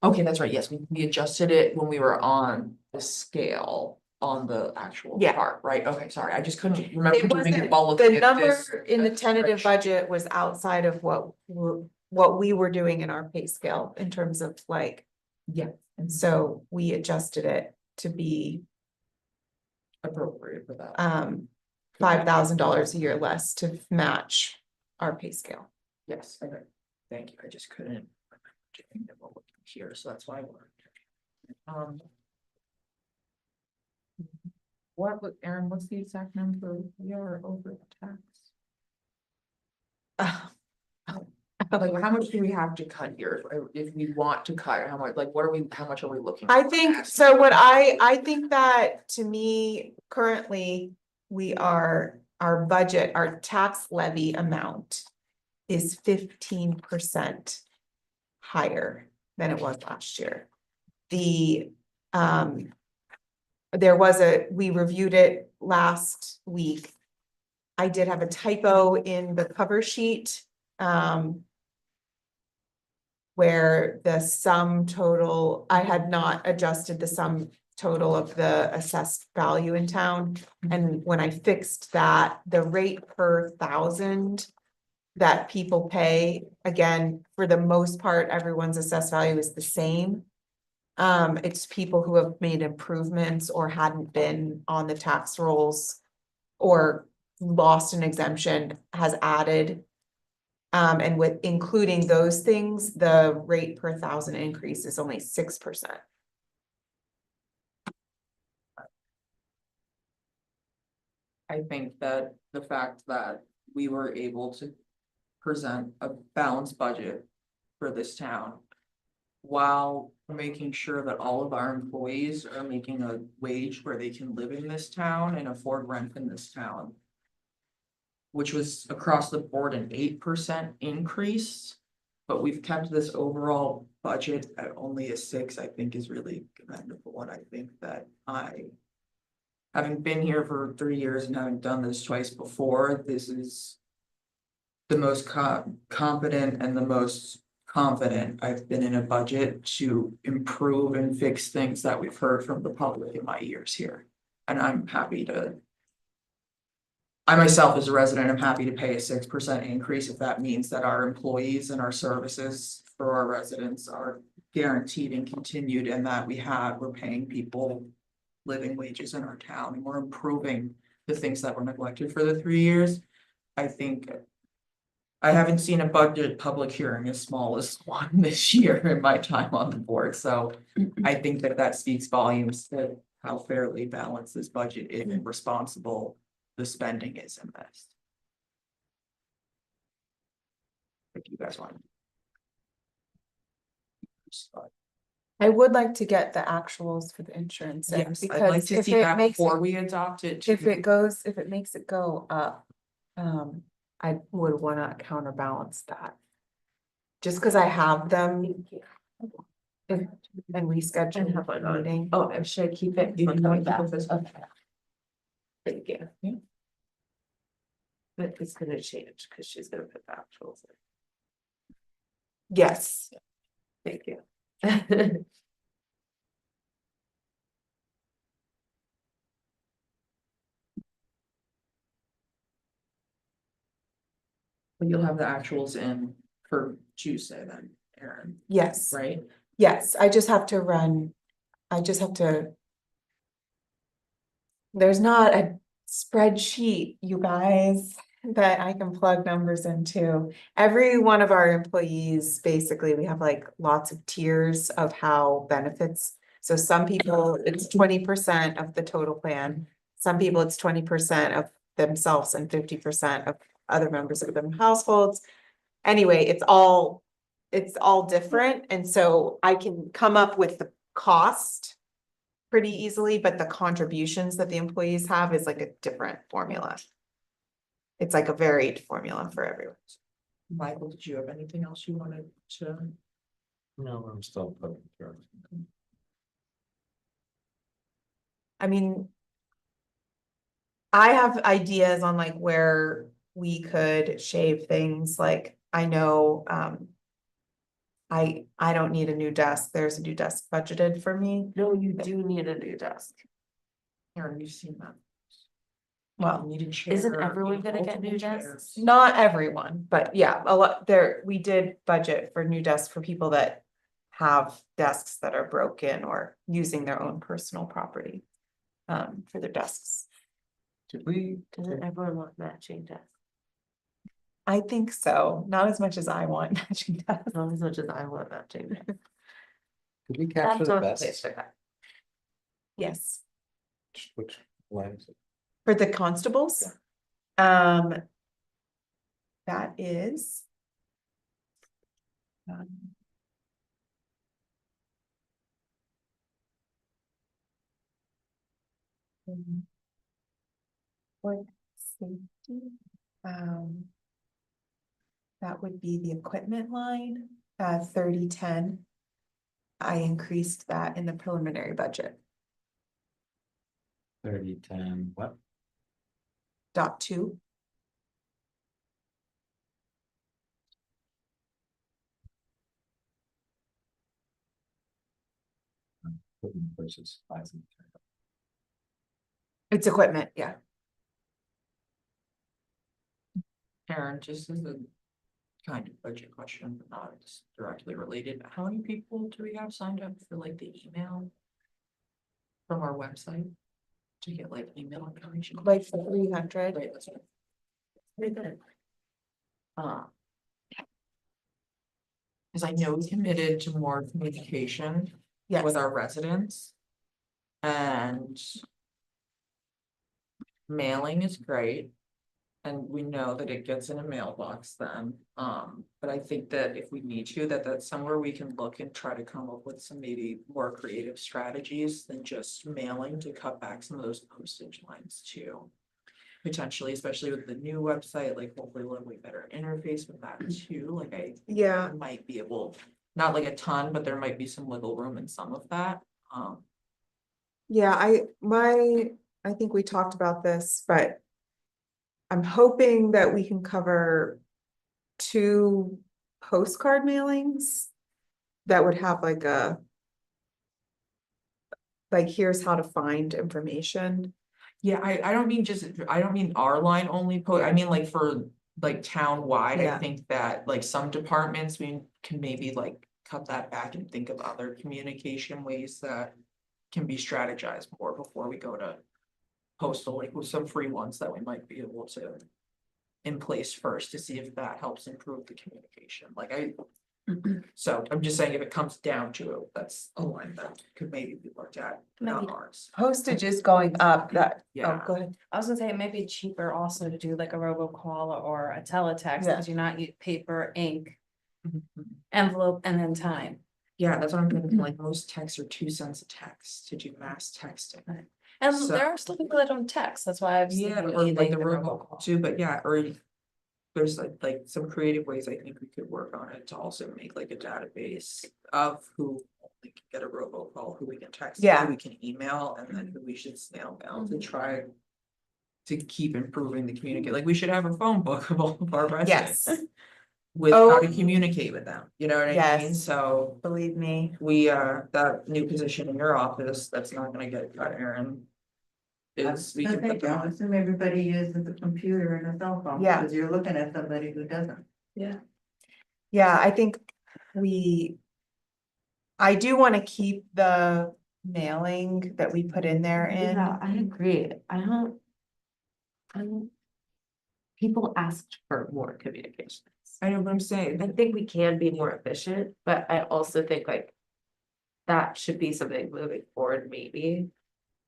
Okay, that's right. Yes, we adjusted it when we were on the scale on the actual Yeah. part, right? Okay, sorry, I just couldn't remember It doing it wasn't, while looking the at number this. in the tentative spreadsheet. budget was outside of what we were doing in our pay scale in terms of like, Yeah. and so we adjusted it to be Appropriate for that. $5,000 a year less to match our pay scale. Yes, okay, thank you, I just couldn't remember doing it while looking here, so that's why I wanted. Aaron, what's the exact number we are over the tax? Like, how much do we have to cut here, if we want to cut, how much, like, how much are we looking? I for? think, so what I think that to me, currently, our budget, our tax levy amount is 15% higher than it was last year. We reviewed it last week. I did have a typo in the cover sheet, where the sum total, I had not adjusted the sum total of the assessed value in town. And when I fixed that, the rate per thousand that people pay, again, for the most part, everyone's assessed value is the same. It's people who have made improvements or hadn't been on the tax rolls or lost an exemption has added. And with including those things, the rate per thousand increase is only 6%. I think that the fact that we were able to present a balanced budget for this town, while making sure that all of our employees are making a wage where they can live in this town and afford rent in this town, which was across the board an 8% increase, but we've kept this overall budget at only a 6%, I think is really commendable. And I think that having been here for 3 years and having done this twice before, this is the most competent and the most confident I've been in a budget to improve and fix things that we've heard from the public in my years here. And I'm happy to. I myself, as a resident, am happy to pay a 6% increase if that means that our employees and our services for our residents are guaranteed and continued, and that we're paying people living wages in our town, and we're improving the things that were neglected for the 3 years. I think I haven't seen a budget public hearing as small as one this year in my time on the board, so I think that speaks volumes to how fairly balanced this budget is and responsible the spending is in this. If you guys want. I would like to get the actuals for the insurance. Yes, I'd like because to if see it that makes before it, we adopt it. if too. it makes it go up, I would wanna counterbalance that. Just because I have them, and And reschedule have the one on. meeting. Oh, and should I keep it? You on want the to keep back? it this- Okay. Thank you. But it's gonna change, cause she's gonna put the actuals in. Yes, Thank you. But you'll have the actuals in for Tuesday then, Erin, yes, right? yes, I just have to run, I just have to. There's not a spreadsheet, you guys, that I can plug numbers into. Every one of our employees, basically, we have like lots of tiers of how benefits. So some people, it's 20% of the total plan. Some people, it's 20% of themselves and 50% of other members of their households. Anyway, it's all different, and so I can come up with the cost pretty easily, but the contributions that the employees have is like a different formula. It's like a varied formula for everyone. Michael, did you have anything else you wanted to? No, I'm still putting through. I mean, I have ideas on like where we could shave things, like I know, I don't need a new desk, there's a new desk budgeted for me. No, you do need a new desk. Erin, you've seen that. Well, You need a chair, Isn't you everyone need gonna get new multiple desks? chairs. not everyone, but yeah, a lot there, we did budget for new desks for people that have desks that are broken or using their own personal property. For their desks. Did we? Doesn't everyone want matching desks? I think so, not as much as I want matching desks. Not as much as I want matching desks. Did we capture the That's best? okay. Yes, Which line is it? for the constables. That is. um, What safety? That would be the equipment line, 3010. I increased that in the preliminary budget, 3010, what? .2. Versus 5. It's equipment, yeah. Erin, just as a kind of budget question, but not directly related, how many people do we have signed up for like the email? From our website? To get like email information? Like 300. Right, that's right. Very good. Cause I know we committed to more communication Yes, with our residents. And mailing is great. And we know that it gets in a mailbox then, but I think that if we need to, that's somewhere we can look and try to come up with some maybe more creative strategies than just mailing to cut back some of those postage lines too. Potentially, especially with the new website, like hopefully we'll have a better interface with that too, like I yeah, might be able, not like a ton, but there might be some wiggle room in some of that, yeah, I think we talked about this, but. I'm hoping that we can cover 2 postcard mailings. That would have like here's how to find information. yeah, I don't mean just, I don't mean our line only I mean like for like town-wide, I Yeah. think that like some departments, we can maybe like cut that back and think of other communication ways that can be strategized more before we go to postal, like with some free ones that we might be able to in place first to see if that helps improve the communication, like so I'm just saying if it comes down to it, that's a line that could maybe be looked at, not Maybe. ours. Postage is going up, that, Yeah. oh, go ahead. I was gonna say it may be cheaper also to do like a robocall or a teletext, Yeah. because you're not using paper, ink, Mm-hmm. envelope, and then time. Yeah, that's what I'm thinking, like most texts are 2 cents a text to do mass texting. And So- there are still people that don't text, that's why I've seen. Yeah, you or like needing the the robocall too, but yeah, or there's like some creative ways I think we could work on it to also make like a database of who only call, who we can text, Yeah. who we can email, and then who we should snail mail to try. To keep improving the communicate, like we should have a phone book of all of our residents. Yes, With how to Oh. communicate with them, you know what I mean? Yes. So believe me. we, that new position in your office, that's not gonna get cut, Aaron. Is we I can put think, them I on. assume everybody uses a computer and a cell phone. Yeah. Because you're looking at somebody who doesn't. Yeah, I think I do want to keep the mailing that we put in there Yeah, I in. agree. People asked for more communications. I know what I'm saying. I think we can be more efficient, but I also think like. That should be something moving forward, maybe.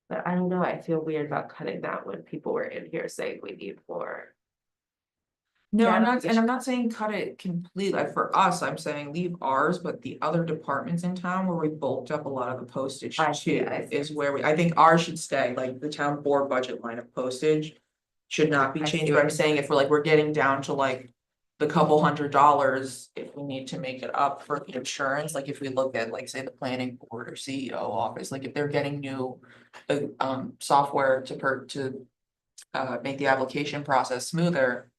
But I don't know, I feel weird about cutting that when people were in here saying we need more. No, Yeah, I'm I don't not, think and I'm we not saying cut it completely, like for us, I'm saying leave ours, but the other departments in town where we bulked up a lot of the postage I see, too. I see. Is where I think ours should stay, like the town board budget line of postage. Should not be I changed, see but what I'm saying if we're getting down to like. The couple $100, if we need to make it up for the insurance, like if we look at like, say, the planning board or CEO office, like if they're getting new. Software to make the application process smoother.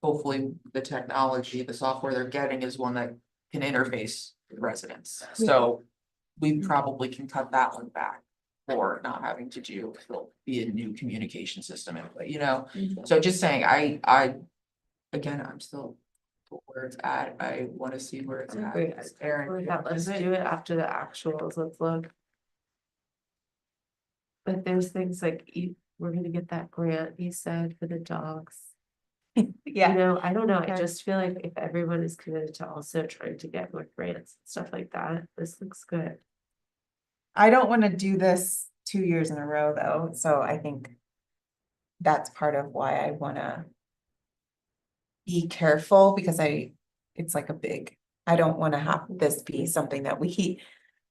Hopefully, the technology, the software they're getting is one that can interface with residents, so. We probably can cut that one back. Or not having to do, there'll be a new communication system in play, you know, so just saying, again, I'm still. Where it's at, I wanna see where it's at. Great. Aaron, Let's is it? do it after the actuals, let's look. But there's things like we're gonna get that grant, you said, for the dogs. You Yeah, know, I don't know, I Okay. just feel like if everyone is committed to also trying to get more grants, and stuff like that, this looks good. I don't want to do this 2 years in a row though, so I think that's part of why I want to be careful because it's like I don't want to have this be something that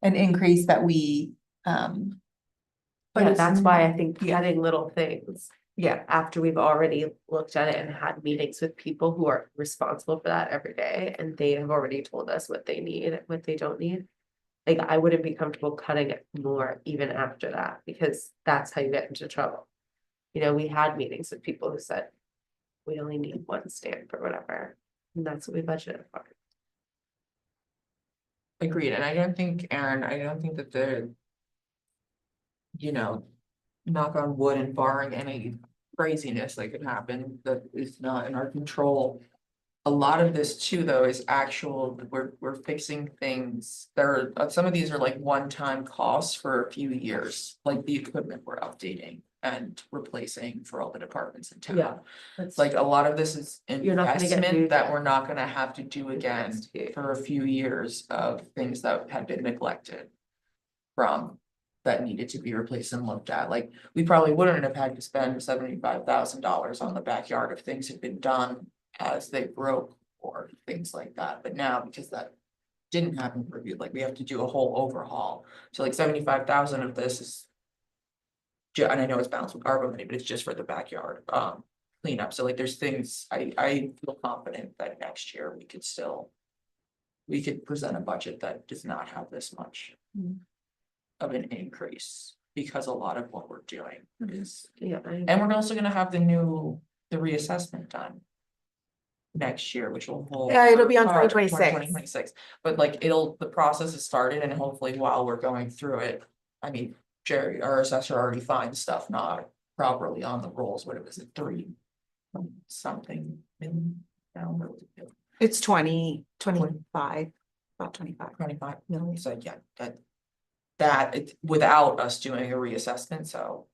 an increase that we, But it's that's why I think yeah. getting little things. Yeah, After we've already looked at it and had meetings with people who are responsible for that every day, and they have already told us what they need, what they don't need. Like, I wouldn't be comfortable cutting it more even after that, because that's how you get into trouble. You know, we had meetings with people who said, we only need one stamp or whatever, and that's what we budgeted for. Agreed, and I don't think, Aaron, I don't think that the. You know, knock on wood and barring any craziness that could happen that is not in our control. A lot of this too, though, is actual, we're fixing things, some of these are like one-time costs for a few years, like the equipment we're updating. And replacing for all the departments in town. Yeah, that's Like a lot of this is You're not gonna get new investment that stuff. we're not gonna have to do the again next few. for a few years of things that had been neglected. From that needed to be replaced and looked at, like, we probably wouldn't have had to spend $75,000 on the backyard if things had been done as they broke. Or things like that, but now because that didn't happen for you, like we have to do a whole overhaul, so like 75,000 of this is. And I know it's balanced with ARPA money, but it's just for the backyard cleanup, so like there's things, I feel confident that next year we could still. We could present a budget that does not have this much. Of an increase, because a lot of what we're doing is, Yeah, and we're also gonna have the reassessment done. Next year, which will hold. Yeah, it'll be on 2026. 2026. But like the process has started and hopefully while we're going through it, I mean, Jerry, our assessor already finds stuff not properly on the rolls, what it was, 3. Something in down, what was it? it's 25, about 25. 25 million. So yeah, that it's without us doing a reassessment, so.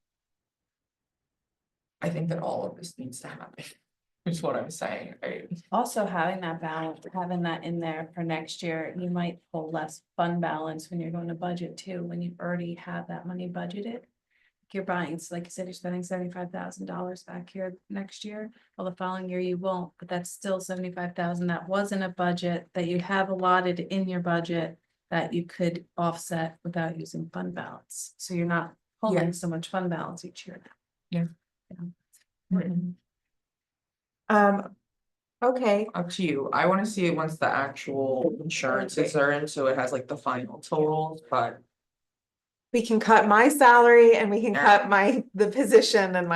I think that all of this needs to happen, is what I'm saying, Also having that balance, having that in there for next year, you might pull less fund balance when you're going to budget too, when you already have that money budgeted. You're buying, it's like you said, you're spending $75,000 back here next year, well, the following year you won't, but that's still 75,000 that was in a budget that you have allotted in your budget. That you could offset without using fund balance, so you're not pulling so much fund balance each year. Yeah. Okay, up to you, I wanna see it once the actual insurances are in, so it has like the final totals, but. we can cut my salary and we can cut the position and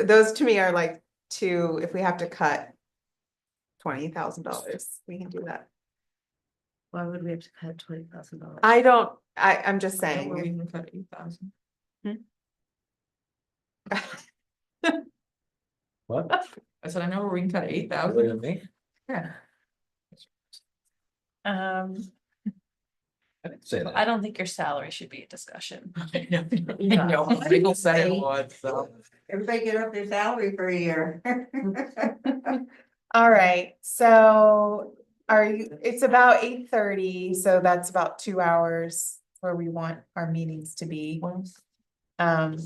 those to me are like two, if we have to cut $20,000, we can do that. Why would we have to cut $20,000? I'm just Where saying. we can cut 8,000. What? I said, I know where we can cut Look 8,000. at me. Yeah. Um, I didn't say that. I don't think your salary should be a discussion. I know, Michael said it was, so. Everybody get up their salary for a year. All right, so it's about 8:30, so that's about 2 hours where we want our meetings to be. Um,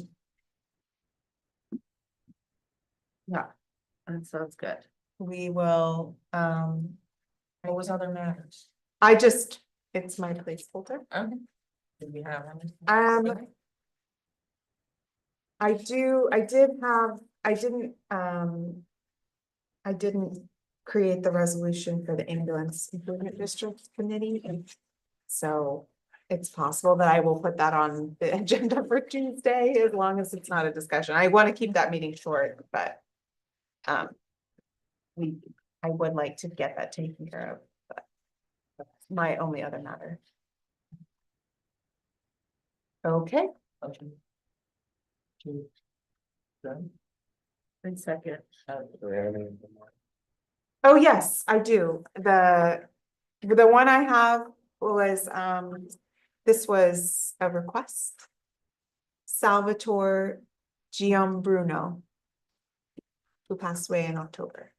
That sounds good. we will, What was other matters? It's my placeholder. Okay. Did we have any? I didn't create the resolution for the ambulance improvement district committee. So it's possible that I will put that on the agenda for Tuesday, as long as it's not a discussion. I want to keep that meeting short, but I would like to get that taken care of, but that's my only other matter. Okay. And second. Oh, yes, I do. The one I have was, this was a request. Salvatore Giambruno, who passed away in October.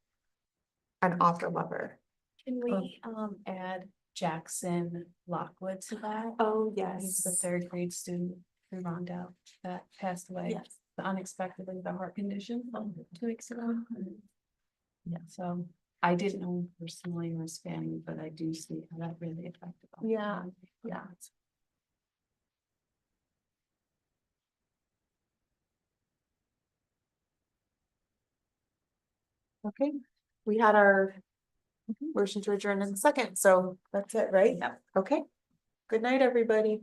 An author lover. Can we add Jackson Lockwood to that? Oh, He's the third grade student from Rondell that passed away. Yes. Unexpectedly with a heart condition 2 weeks ago. Yeah, so I didn't know him personally or his family, but I do see how that really affected them. Yeah, yeah. Okay, we had our motion to adjourn in a second, so that's it, right? Yep. Okay. Good night, everybody.